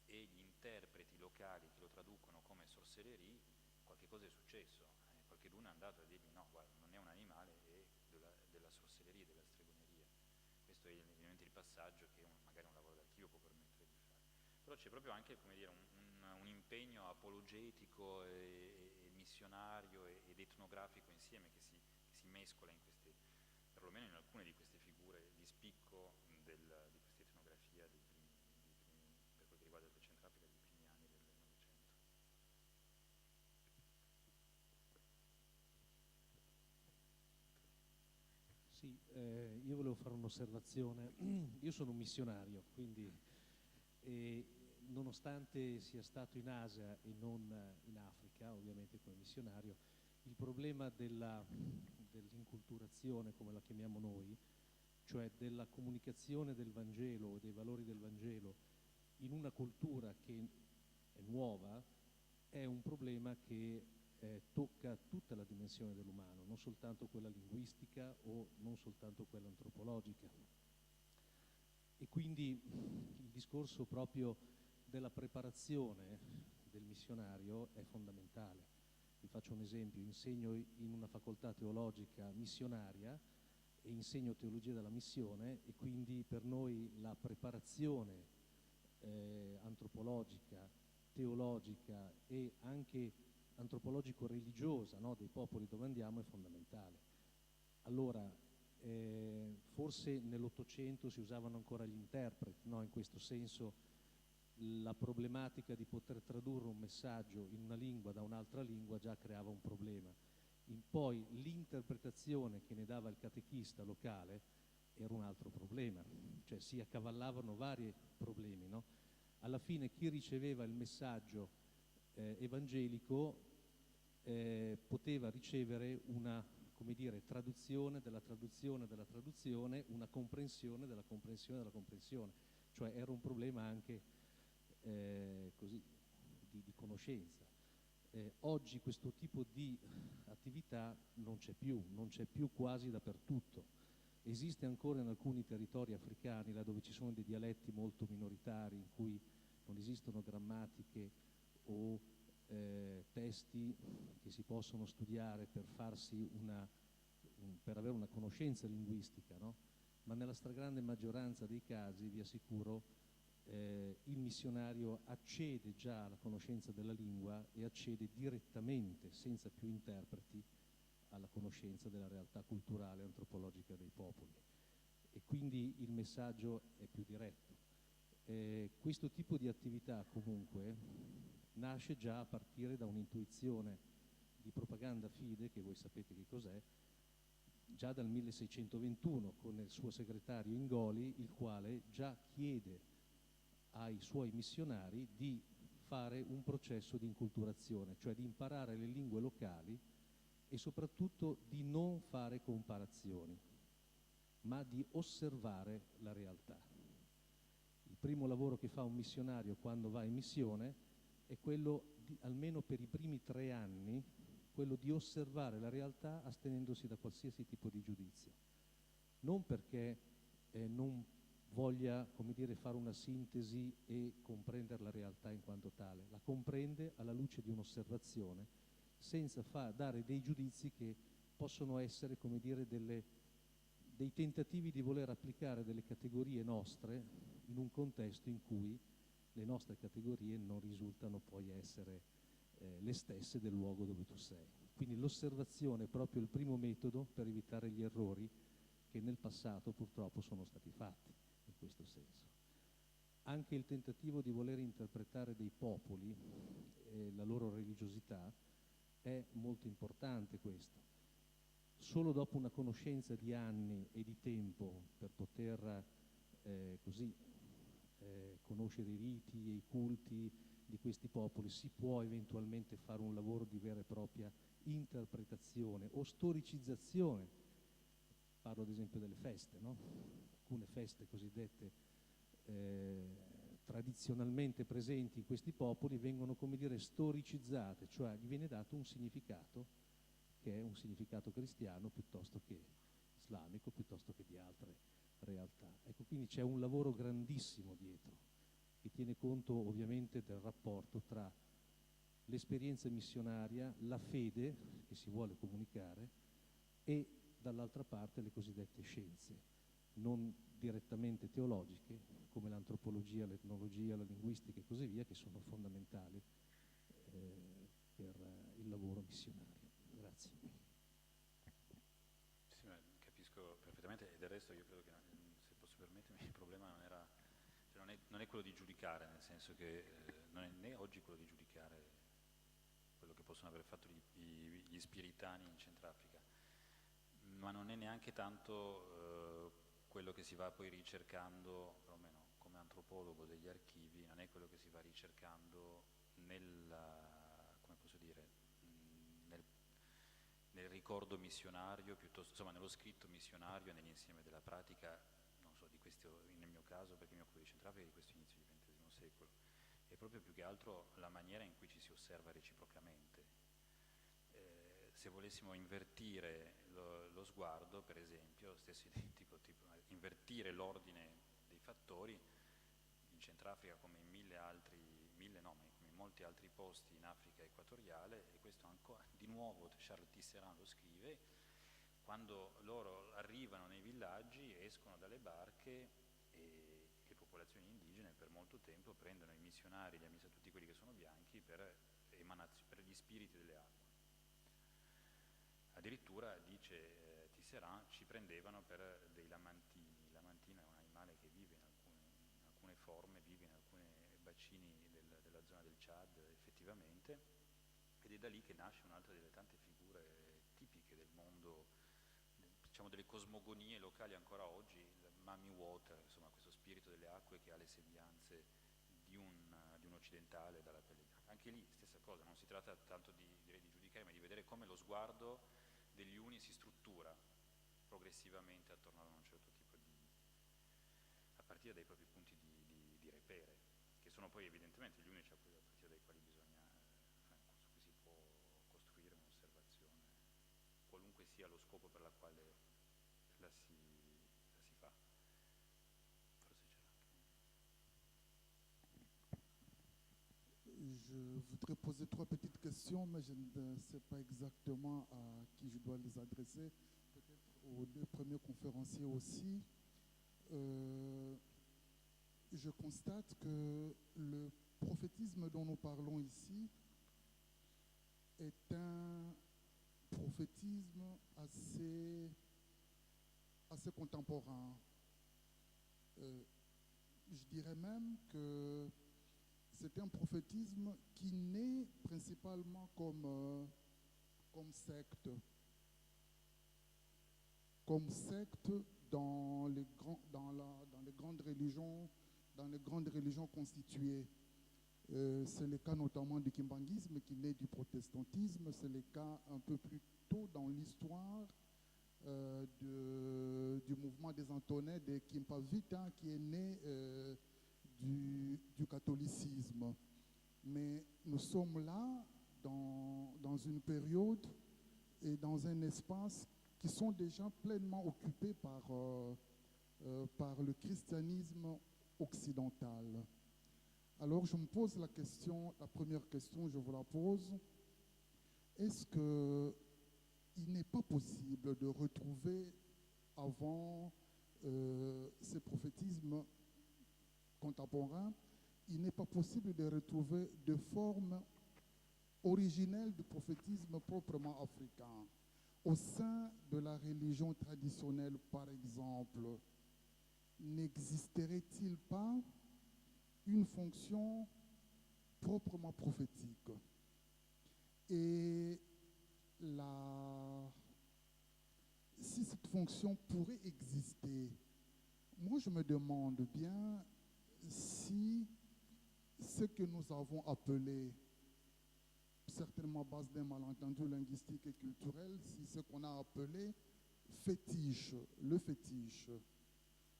e gli interpreti locali che lo traducono come sorcellerie, qualche cosa è successo. Qualcheduno è andato a dirgli no, guarda, non è un animale, è della sorcelleria, della stregoneria. Questo è evidentemente il passaggio che magari un lavoro d'archivio può permettere di fare. Però c'è proprio anche, come dire, un impegno apologetico e missionario ed etnografico insieme che si mescola in queste, perlomeno in alcune di queste figure di spicco di questa etnografia per quel che riguarda il Centrafrica dei primi anni del Novecento. Sì, io volevo fare un'osservazione. Io sono un missionario, quindi nonostante sia stato in Asia e non in Africa, ovviamente come missionario, il problema dell'inculturazione, come la chiamiamo noi, cioè della comunicazione del Vangelo o dei valori del Vangelo in una cultura che è nuova, è un problema che tocca tutta la dimensione dell'umano, non soltanto quella linguistica o non soltanto quella antropologica. E quindi il discorso proprio della preparazione del missionario è fondamentale. Vi faccio un esempio: insegno in una facoltà teologica missionaria e insegno teologia della missione, e quindi per noi la preparazione antropologica, teologica e anche antropologico-religiosa, no, dei popoli dove andiamo è fondamentale. Allora, forse nell'Ottocento si usavano ancora gli interpreti, no? In questo senso la problematica di poter tradurre un messaggio in una lingua da un'altra lingua già creava un problema. Poi l'interpretazione che ne dava il catechista locale era un altro problema, cioè si accavallavano vari problemi, no? Alla fine chi riceveva il messaggio evangelico poteva ricevere una, come dire, traduzione della traduzione della traduzione, una comprensione della comprensione della comprensione, cioè era un problema anche così di conoscenza. Oggi questo tipo di attività non c'è più quasi dappertutto. Esiste ancora in alcuni territori africani, là dove ci sono dei dialetti molto minoritari, in cui non esistono grammatiche o testi che si possono studiare per per avere una conoscenza linguistica, no? Ma nella stragrande maggioranza dei casi, vi assicuro, il missionario accede già alla conoscenza della lingua e accede direttamente, senza più interpreti, alla conoscenza della realtà culturale e antropologica dei popoli, e quindi il messaggio è più diretto. Questo tipo di attività comunque nasce già a partire da un'intuizione di propaganda fide, che voi sapete che cos'è, già dal 1621 con il suo segretario Ingoli, il quale già chiede ai suoi missionari di fare un processo di inculturazione, cioè di imparare le lingue locali e soprattutto di non fare comparazioni, ma di osservare la realtà. Il primo lavoro che fa un missionario quando va in missione è quello di, almeno per i primi 3 anni, quello di osservare la realtà astenendosi da qualsiasi tipo di giudizio. Non perché non voglia, come dire, fare una sintesi e comprendere la realtà in quanto tale, la comprende alla luce di un'osservazione, senza dare dei giudizi che possono essere, come dire, dei tentativi di voler applicare delle categorie nostre in un contesto in cui le nostre categorie non risultano poi essere le stesse del luogo dove tu sei. Quindi l'osservazione è proprio il primo metodo per evitare gli errori che nel passato purtroppo sono stati fatti in questo senso. Anche il tentativo di voler interpretare dei popoli, la loro religiosità, è molto importante questo. Solo dopo una conoscenza di anni e di tempo per poter conoscere i riti e i culti di questi popoli si può eventualmente fare un lavoro di vera e propria interpretazione o storicizzazione. Parlo ad esempio delle feste, no? Alcune feste cosiddette tradizionalmente presenti in questi popoli vengono, come dire, storicizzate, cioè gli viene dato un significato che è un significato cristiano piuttosto che islamico, piuttosto che di altre realtà. Ecco, quindi c'è un lavoro grandissimo dietro, che tiene conto ovviamente del rapporto tra l'esperienza missionaria, la fede che si vuole comunicare e dall'altra parte le cosiddette scienze, non direttamente teologiche, come l'antropologia, l'etnologia, la linguistica e così via, che sono fondamentali per il lavoro missionario. Grazie. Sì, capisco perfettamente, e del resto io credo che, se posso permettermi, il problema non era, cioè non è quello di giudicare, nel senso che non è né oggi quello di giudicare quello che possono aver fatto gli spiritani in Centrafrica, ma non è neanche tanto quello che si va poi ricercando, perlomeno come antropologo degli archivi, non è quello che si va ricercando come posso dire, nel ricordo missionario, piuttosto, insomma, nello scritto missionario e nell'insieme della pratica, non so, di questo, nel mio caso, perché mi occupo di Centrafrica, di questo inizio di XX secolo, è proprio più che altro la maniera in cui ci si osserva reciprocamente. Se volessimo invertire lo sguardo, per esempio, stesso identico tipo, invertire l'ordine dei fattori, in Centrafrica come in come in molti altri posti in Africa equatoriale, e questo ancora, di nuovo Charles Tisserand lo scrive, quando loro arrivano nei villaggi, escono dalle barche e le popolazioni indigene per molto tempo prendono i missionari, gli amministratori, tutti quelli che sono bianchi, per gli spiriti delle acque. Addirittura, dice Tisserand, ci prendevano per dei lamantini. Il lamantino è un animale che vive in alcune forme, vive in alcuni bacini della zona del Chad, effettivamente, ed è da lì che nasce un'altra delle tante figure tipiche del mondo, diciamo delle cosmogonie locali ancora oggi, il Mami Water, insomma questo spirito delle acque che ha le sembianze di un occidentale dalla pelle bianca. Anche lì stessa cosa, non si tratta tanto direi di giudicare, ma di vedere come lo sguardo degli uni si struttura progressivamente attorno a un certo tipo a partire dai propri punti di repere, che sono poi evidentemente gli unici a partire dai quali bisogna, su cui si può costruire un'osservazione, qualunque sia lo scopo per la quale la si fa. Forse c'era anche... Je voudrais poser 3 petites questions, mais je ne sais pas exactement à qui je dois les adresser. Peut-être aux 2 premiers conférenciers aussi. Je constate que le prophétisme dont nous parlons ici est un prophétisme assez contemporain. Je dirais même que c'est un prophétisme qui naît principalement comme secte. Comme secte dans les grandes religions constituées. C'est le cas notamment du kimbanguisme qui naît du protestantisme, c'est le cas un peu plus tôt dans l'histoire du mouvement des Antonais de Kimpavita qui est né du catholicisme. Mais nous sommes là dans une période et dans un espace qui sont déjà pleinement occupés par le christianisme occidental. Alors je me pose la première question, je vous la pose. Est-ce qu'il n'est pas possible de retrouver avant ces prophétismes contemporains, il n'est pas possible de retrouver de formes originelles du prophétisme proprement africain? Au sein de la religion traditionnelle, par exemple, n'existerait-il pas une fonction proprement prophétique? Et si cette fonction pourrait exister, moi je me demande bien si ce que nous avons appelé, certainement à base d'un malentendu linguistique et culturel, si ce qu'on a appelé fétiche, le fétiche,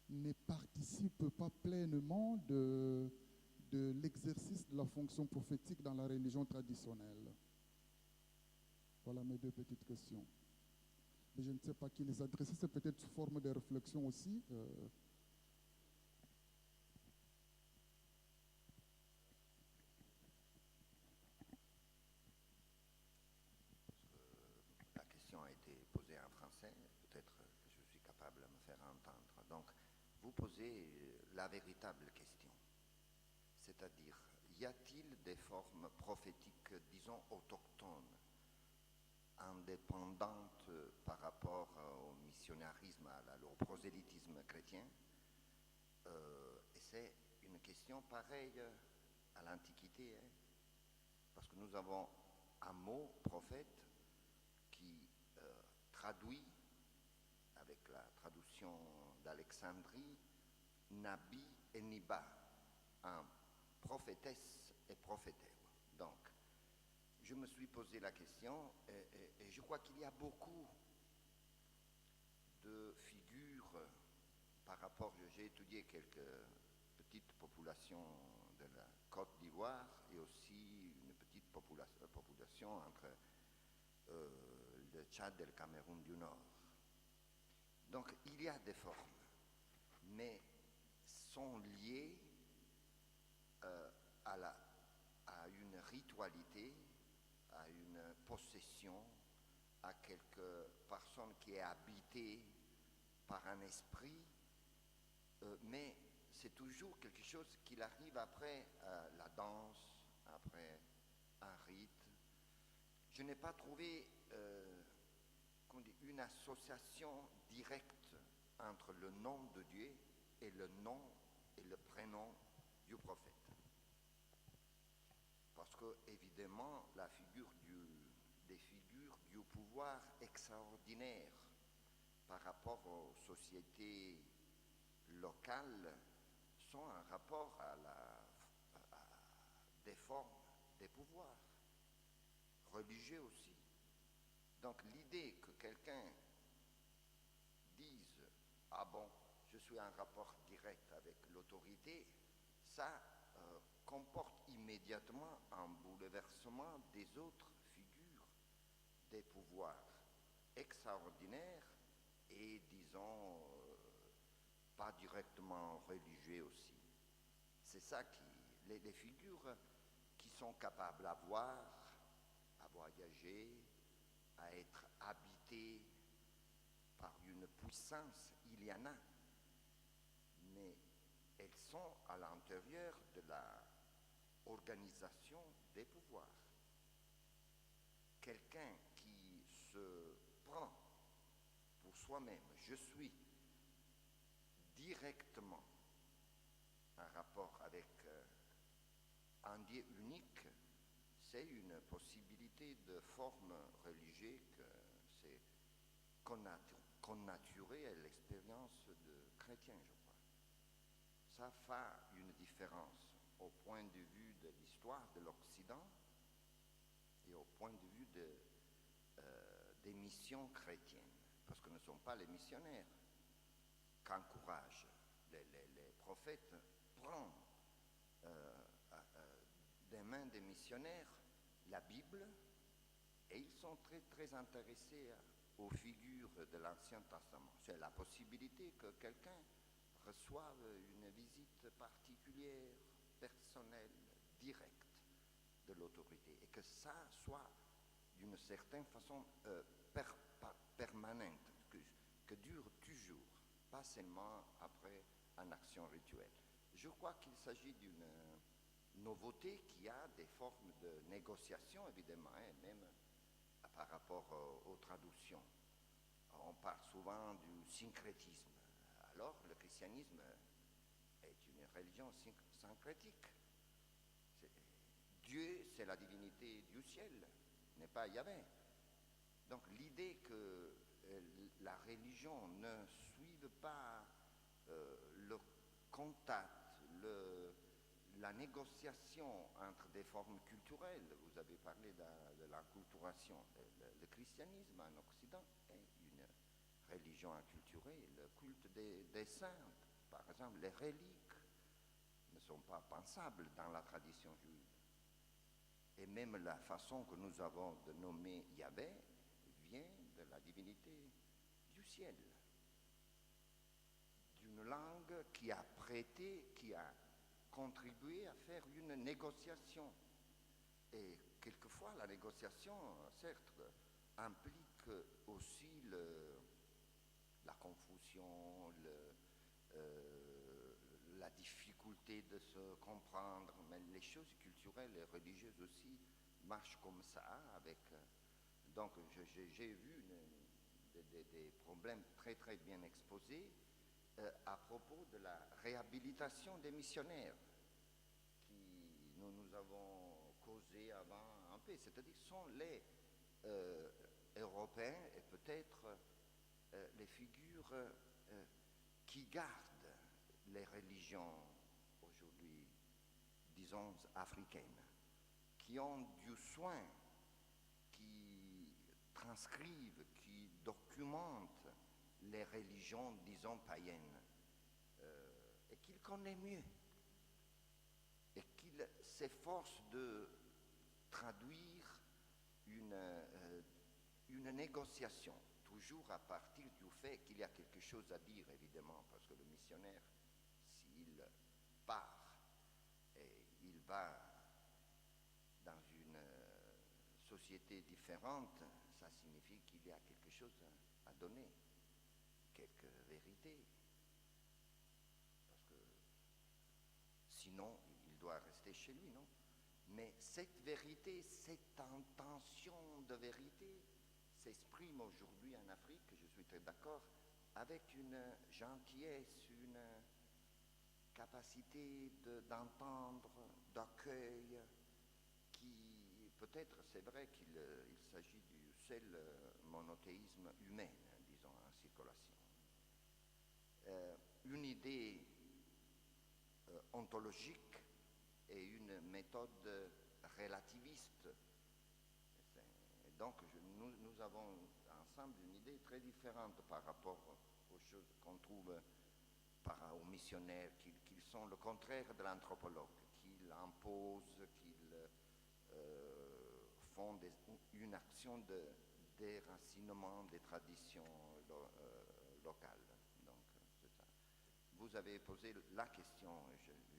ne participe pas pleinement de la fonction prophétique dans la religion traditionnelle? Voilà mes deux petites questions. Mais je ne sais pas qui les adresser, c'est peut-être sous forme de réflexion aussi. La question a été posée en français, peut-être que je suis capable de me faire entendre. Donc, vous posez la véritable question, c'est-à-dire, y a-t-il des formes prophétiques, disons, autochtones, indépendantes par rapport au missionnarisme, au prosélytisme chrétien? Et c'est une question pareille à l'Antiquité, hein, parce que nous avons un mot, prophète, qui traduit, avec la traduction d'Alexandrie, Nabi et Niba, un prophétesse et prophétaire. Donc, je me suis posé la question et je crois qu'il y a beaucoup de figures par rapport, j'ai étudié quelques petites populations de la Côte d'Ivoire et aussi une petite population entre le Tchad et le Cameroun du Nord. Donc il y a des formes, mais sont liées à une ritualité, à une possession, à quelque personne qui est habitée par un esprit, mais c'est toujours quelque chose qui arrive après la danse, après un rite. Je n'ai pas trouvé une association directe entre le nom de Dieu et le nom et le prénom du prophète. Parce que, évidemment, des figures du pouvoir extraordinaire par rapport aux sociétés locales sont en rapport à des formes, des pouvoirs, religieux aussi. Donc l'idée que quelqu'un dise « Ah bon, je suis en rapport direct avec l'autorité », ça comporte immédiatement un bouleversement des autres figures, des pouvoirs extraordinaires et, disons, pas directement religieux aussi. C'est ça les figures qui sont capables à voir, à voyager, à être habitées par une puissance, il y en a, mais elles sont à l'intérieur de l'organisation des pouvoirs. Quelqu'un qui se prend pour soi-même, je suis directement en rapport avec un Dieu unique, c'est une possibilité de forme religieuse que c'est connaturé à l'expérience de chrétien, je crois. Ça fait une différence au point de vue de l'histoire de l'Occident et au point de vue des missions chrétiennes, parce que ne sont pas les missionnaires qu'encouragent les prophètes, prennent des mains des missionnaires la Bible, et ils sont très très intéressés aux figures de l'Ancien Testament. C'est la possibilité que quelqu'un reçoive une visite particulière, personnelle, directe de l'autorité, et que ça soit d'une certaine façon permanente, que dure toujours, pas seulement après une action rituelle. Je crois qu'il s'agit d'une nouveauté qui a des formes de négociation, évidemment, et même par rapport aux traductions. On parle souvent du syncrétisme. Alors, le christianisme est une religion syncrétique. Dieu, c'est la divinité du ciel, n'est pas Yahvé. Donc, l'idée que la religion ne suive pas le contact, la négociation entre des formes culturelles. Vous avez parlé de l'enculturation. Le christianisme en Occident est une religion inculturée. Le culte des saints, par exemple, les reliques, ne sont pas pensables dans la tradition juive. Et même la façon que nous avons de nommer Yahvé vient de la divinité du ciel, d'une langue qui a prêté, qui a contribué à faire une négociation. Et quelquefois, la négociation, certes, implique aussi la confusion, la difficulté de se comprendre, mais les choses culturelles et religieuses aussi marchent comme ça. Donc j'ai vu des problèmes très très bien exposés à propos de la réhabilitation des missionnaires qui nous avons causé avant un peu, c'est-à-dire sont les Européens et peut-être les figures qui gardent les religions aujourd'hui, disons, africaines, qui ont du soin, qui transcrivent, qui documentent les religions, disons, païennes, et qu'ils connaissent mieux, et qu'ils s'efforcent de traduire une négociation, toujours à partir du fait qu'il y a quelque chose à dire, évidemment, parce que le missionnaire, s'il part et il va dans une société différente, ça signifie qu'il y a quelque chose à donner, quelques vérités, parce que sinon, il doit rester chez lui, non? Mais cette vérité, cette intention de vérité s'exprime aujourd'hui en Afrique, je suis très d'accord, avec une gentillesse, une capacité d'entendre, d'accueil, qui peut-être, c'est vrai qu'il s'agit du seul monothéisme humain, disons, en circulation. Une idée ontologique et une méthode relativiste. Et donc, nous avons ensemble une idée très différente par rapport aux choses qu'on trouve aux missionnaires, qu'ils sont le contraire de l'anthropologue, qu'ils imposent, qu'ils font une action de déracinement des traditions locales. Donc, c'est ça. Vous avez posé la question,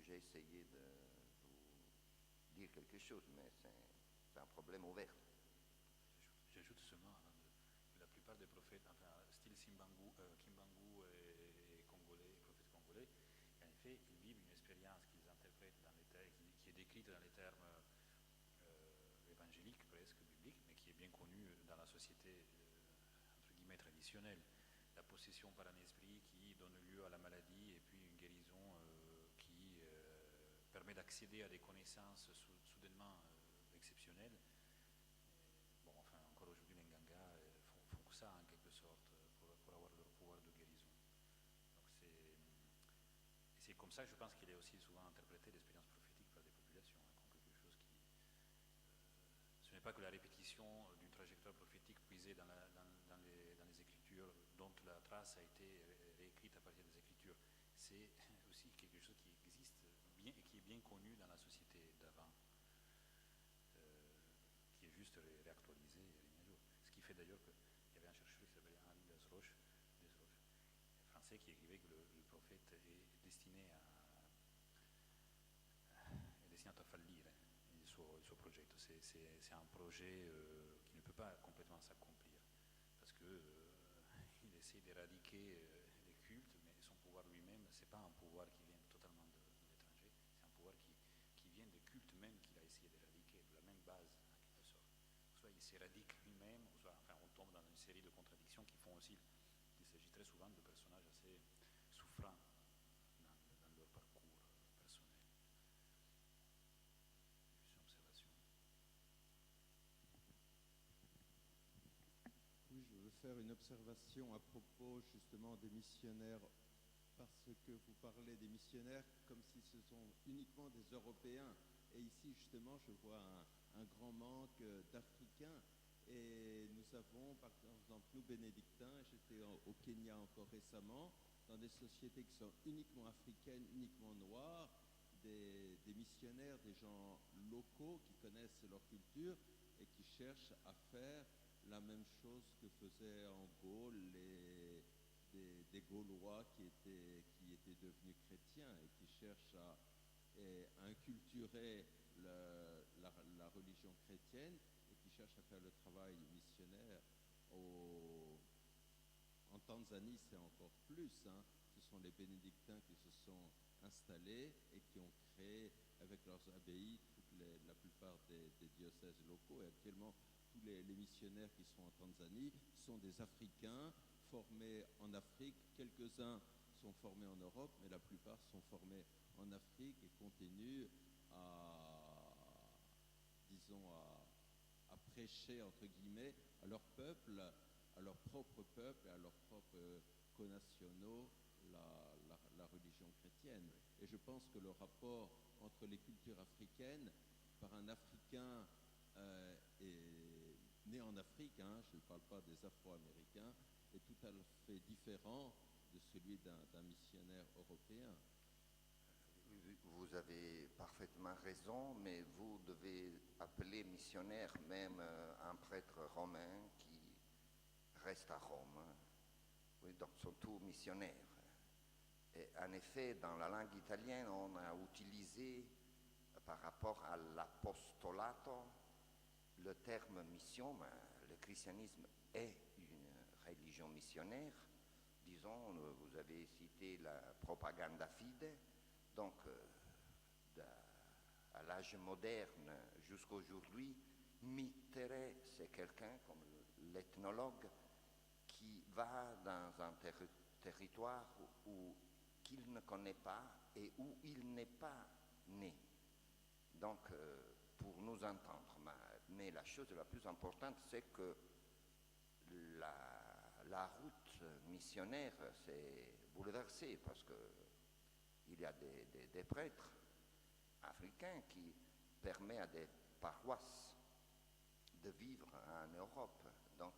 j'ai essayé de vous dire quelque chose, mais c'est un problème ouvert. J'ajoute seulement que la plupart des prophètes, enfin, style Kimbangu et congolais, prophètes congolais, en effet, ils vivent une expérience qu'ils interprètent dans les termes, qui est décrite dans les termes évangéliques, presque bibliques, mais qui est bien connue dans la société, entre guillemets, traditionnelle. La possession par un esprit qui donne lieu à la maladie et puis une guérison qui permet d'accéder à des connaissances soudainement exceptionnelles. Bon, enfin, encore aujourd'hui, les Nganga font ça en quelque sorte pour avoir leur pouvoir de guérison. Donc c'est comme ça, je pense qu'il est aussi souvent interprété l'expérience prophétique par des populations, comme quelque chose qui... ce n'est pas que la répétition d'une trajectoire prophétique puisée dans les Écritures, dont la trace a été réécrite à partir des Écritures. C'est aussi quelque chose qui existe bien et qui est bien connu dans la société d'avant, qui est juste réactualisé et remis à jour. Ce qui fait d'ailleurs qu'il y avait un chercheur qui s'appelait Henri Desroches, français, qui écrivait que le prophète est destiné à fallire il suo progetto. C'est un projet qui ne peut pas complètement s'accomplir parce que il essaie d'éradiquer les cultes, mais son pouvoir lui-même, c'est pas un pouvoir qui vient totalement de l'étranger, c'est un pouvoir qui vient des cultes même qu'il a essayé d'éradiquer, de la même base en quelque sorte. Soit il s'éradique lui-même, soit enfin, on tombe dans une série de contradictions qui font aussi qu'il s'agit très souvent de personnages assez souffrants dans leur parcours personnel. Oui, je veux faire une observation à propos justement des missionnaires, parce que vous parlez des missionnaires comme si ce sont uniquement des Européens. Et ici, justement, je vois un grand manque d'Africains. Et nous avons, par exemple, nous bénédictins, j'étais au Kenya encore récemment, dans des sociétés qui sont uniquement africaines, uniquement noires, des missionnaires, des gens locaux qui connaissent leur culture et qui cherchent à faire la même chose que faisaient en Gaule des Gaulois qui étaient devenus chrétiens et qui cherchent à inculturer la religion chrétienne et qui cherchent à faire le travail missionnaire. En Tanzanie, c'est encore plus. Hein. Ce sont les bénédictins qui se sont installés et qui ont créé avec leurs abbayes la plupart des diocèses locaux. Et actuellement, tous les missionnaires qui sont en Tanzanie sont des Africains formés en Afrique. Quelques-uns sont formés en Europe, mais la plupart sont formés en Afrique et continuent à prêcher, entre guillemets, à leur peuple, à leur propre peuple et à leurs propres connationaux la religion chrétienne. Et je pense que le rapport entre les cultures africaines, par un Africain né en Afrique, hein, je ne parle pas des Afro-Américains, est tout à fait différent de celui d'un missionnaire européen. Vous avez parfaitement raison, mais vous devez appeler missionnaire même un prêtre romain qui reste à Rome. Oui, donc sont tous missionnaires. Et en effet, dans la langue italienne, on a utilisé par rapport à l'apostolato le terme mission. Le christianisme est une religion missionnaire. Disons, vous avez cité la propaganda fide. Donc, à l'âge moderne jusqu'à aujourd'hui, Mittere, c'est quelqu'un comme l'ethnologue qui va dans un territoire qu'il ne connaît pas et où il n'est pas né. Donc, pour nous entendre. Mais la chose la plus importante, c'est que la route missionnaire s'est bouleversée parce qu'il y a des prêtres africains qui permettent à des paroisses de vivre en Europe. Donc,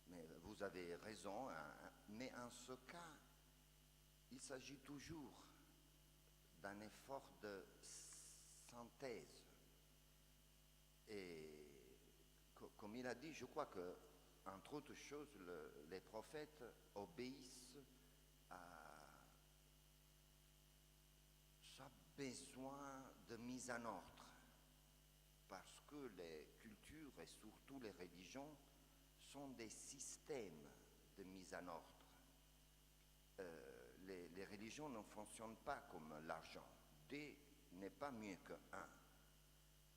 mais vous avez raison, hein, mais en ce cas, il s'agit toujours d'un effort de synthèse. Et comme il a dit, je crois que, entre autres choses, les prophètes obéissent à ce besoin de mise en ordre, parce que les cultures et surtout les religions sont des systèmes de mise en ordre. Les religions ne fonctionnent pas comme l'argent. 2 n'est pas mieux que 1.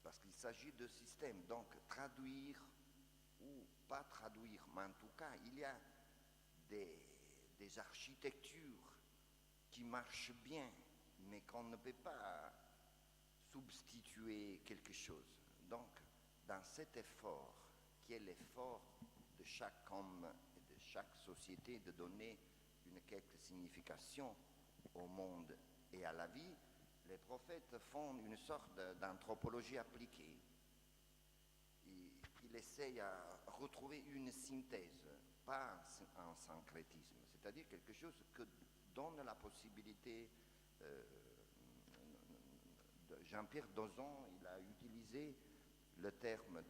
Parce qu'il s'agit de systèmes. Donc, traduire ou pas traduire, mais en tout cas, il y a des architectures qui marchent bien, mais qu'on ne peut pas substituer quelque chose. Donc, dans cet effort, qui est l'effort de chaque homme et de chaque société de donner une quelque signification au monde et à la vie, les prophètes font une sorte d'anthropologie appliquée. Ils essayent à retrouver une synthèse, pas un syncrétisme, c'est-à-dire quelque chose que donne la possibilité. Jean-Pierre Dozon, il a utilisé le terme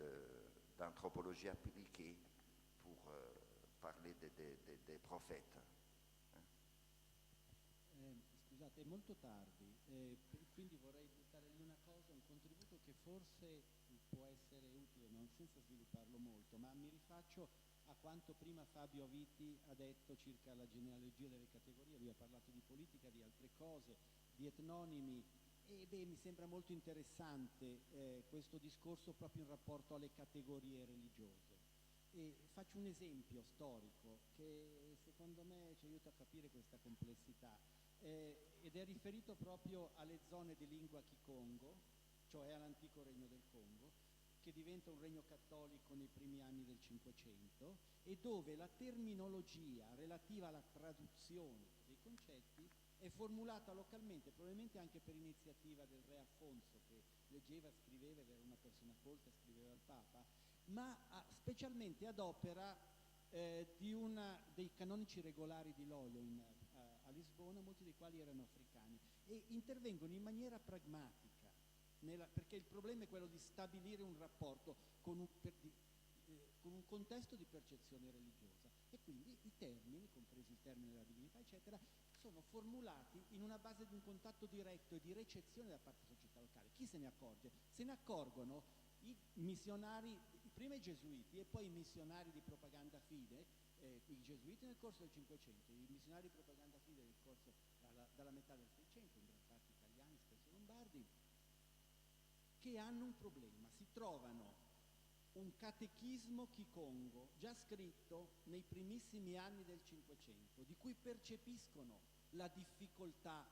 d'anthropologie appliquée pour parler des prophètes. Scusate, è molto tardi, quindi vorrei buttare lì una cosa, un contributo che forse può essere utile, non senza svilupparlo molto, ma mi rifaccio a quanto prima Fabio Aviti ha detto circa la genealogia delle categorie. Lui ha parlato di politica, di altre cose, di etnonimi, e mi sembra molto interessante questo discorso proprio in rapporto alle categorie religiose. E faccio un esempio storico che secondo me ci aiuta a capire questa complessità, ed è riferito proprio alle zone di lingua Kikongo, cioè all'antico regno del Congo, che diventa un regno cattolico nei primi anni del Cinquecento, e dove la terminologia relativa alla traduzione dei concetti è formulata localmente, probabilmente anche per iniziativa del re Alfonso, che leggeva, scriveva, era una persona colta, scriveva al Papa, ma specialmente ad opera dei canonici regolari di Loyo a Lisbona, molti dei quali erano africani. e intervengono in maniera pragmatica, perché il problema è quello di stabilire un rapporto con un contesto di percezione religiosa, e quindi i termini, compresi il termine della divinità, eccetera, sono formulati in una base di un contatto diretto e di recezione da parte della società locale. Chi se ne accorge? Se ne accorgono i missionari, prima i gesuiti e poi i missionari di propaganda fide, i gesuiti nel corso del Cinquecento, i missionari di propaganda fide nel corso dalla metà del Seicento, in gran parte italiani, spesso lombardi, che hanno un problema. Si trovano un catechismo Kikongo già scritto nei primissimi anni del Cinquecento, di cui percepiscono la difficoltà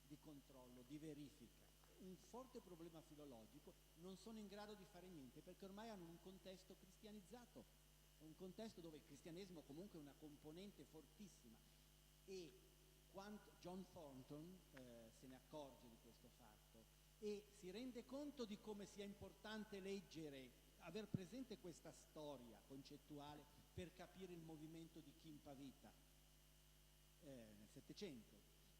di controllo, di verifica, un forte problema filologico, non sono in grado di fare niente perché ormai hanno un contesto cristianizzato, un contesto dove il cristianesimo comunque è una componente fortissima, e John Thornton se ne accorge di questo fatto e si rende conto di come sia importante leggere, aver presente questa storia concettuale per capire il movimento di Kimpavita nel Settecento,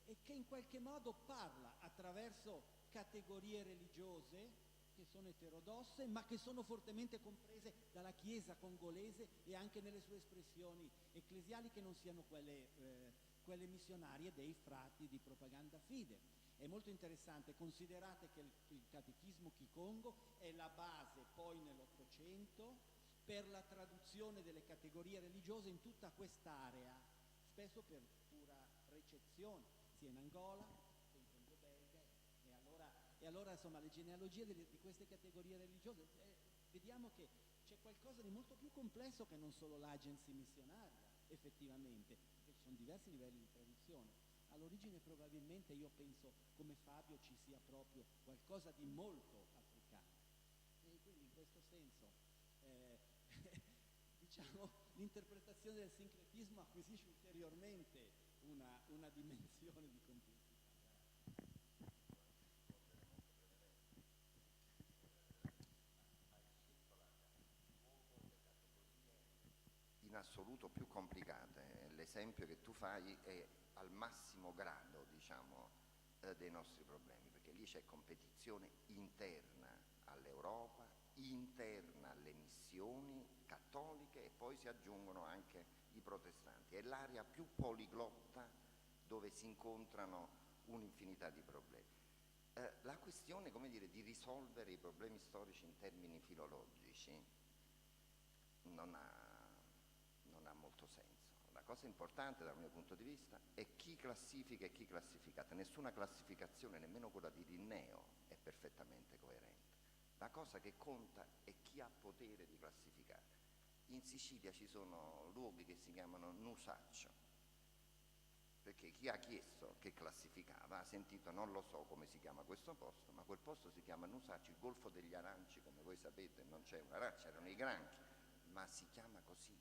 e che in qualche modo parla attraverso categorie religiose che sono eterodosse ma che sono fortemente comprese dalla Chiesa congolese e anche nelle sue espressioni ecclesiali che non siano quelle missionarie dei frati di propaganda fide. È molto interessante, considerate che il catechismo Kikongo è la base poi nell'Ottocento per la traduzione delle categorie religiose in tutta quest'area, spesso per pura recezione, sia in Angola che in Congo belga, e allora insomma le genealogie di queste categorie religiose, vediamo che c'è qualcosa di molto più complesso che non solo l'agency missionaria, effettivamente, perché ci sono diversi livelli di traduzione. All'origine probabilmente, io penso come Fabio, ci sia proprio qualcosa di molto africano, e quindi in questo senso diciamo l'interpretazione del sincretismo acquisisce ulteriormente una dimensione di complessità. In assoluto più complicate. L'esempio che tu fai è al massimo grado, diciamo, dei nostri problemi, perché lì c'è competizione interna all'Europa, interna alle missioni cattoliche, e poi si aggiungono anche i protestanti. È l'area più poliglotta dove si incontrano un'infinità di problemi. La questione, come dire, di risolvere i problemi storici in termini filologici non ha molto senso. La cosa importante dal mio punto di vista è chi classifica e chi classificata. Nessuna classificazione, nemmeno quella di Linneo, è perfettamente coerente. La cosa che conta è chi ha potere di classificare. In Sicilia ci sono luoghi che si chiamano Nusaccio, perché chi ha chiesto che classificava ha sentito: non lo so come si chiama questo posto, ma quel posto si chiama Nusaccio, il Golfo degli Aranci, come voi sapete non c'è un arancio, erano i granchi, ma si chiama così.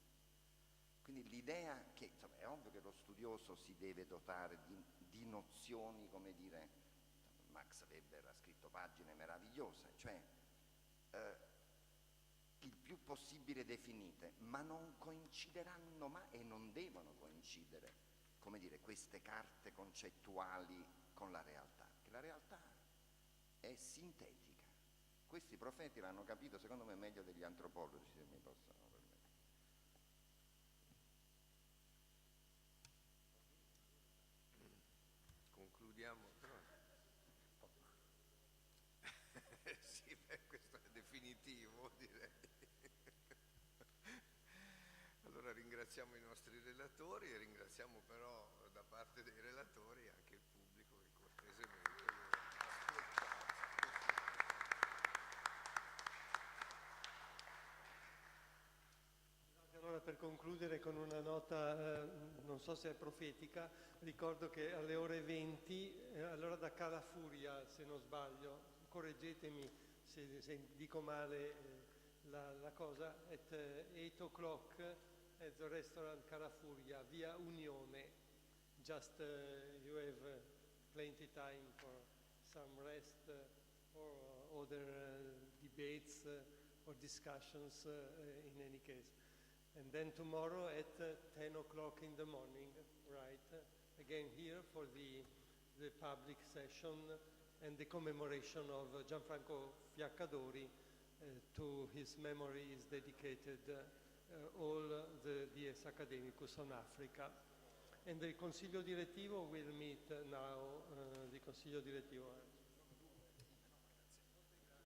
Quindi l'idea che, insomma, è ovvio che lo studioso si deve dotare di nozioni, come dire, Max Weber ha scritto pagine meravigliose, cioè il più possibile definite, ma non coincideranno mai e non devono coincidere, come dire, queste carte concettuali con la realtà, che la realtà è sintetica. Questi profeti l'hanno capito, secondo me, meglio degli antropologi, se mi possono permettere. Concludiamo, però. Sì, questo è definitivo, direi. Allora ringraziamo i nostri relatori e ringraziamo però da parte dei relatori anche il pubblico che cortesemente Allora, per concludere con una nota, non so se è profetica, ricordo che alle ore 20, allora da Cala Furia, se non sbaglio, correggetemi se dico male la cosa, at 8 o'clock at the restaurant Cala Furia, via Unione, just you have plenty time for some rest or other debates or discussions in any case. And then tomorrow at 10 o'clock in the morning, right, again here for the the public session and the commemoration of Gianfranco Fiaccadori. To his memory is dedicated all the Dies Academicus on Africa. And the Consiglio Direttivo will meet now, the Consiglio Direttivo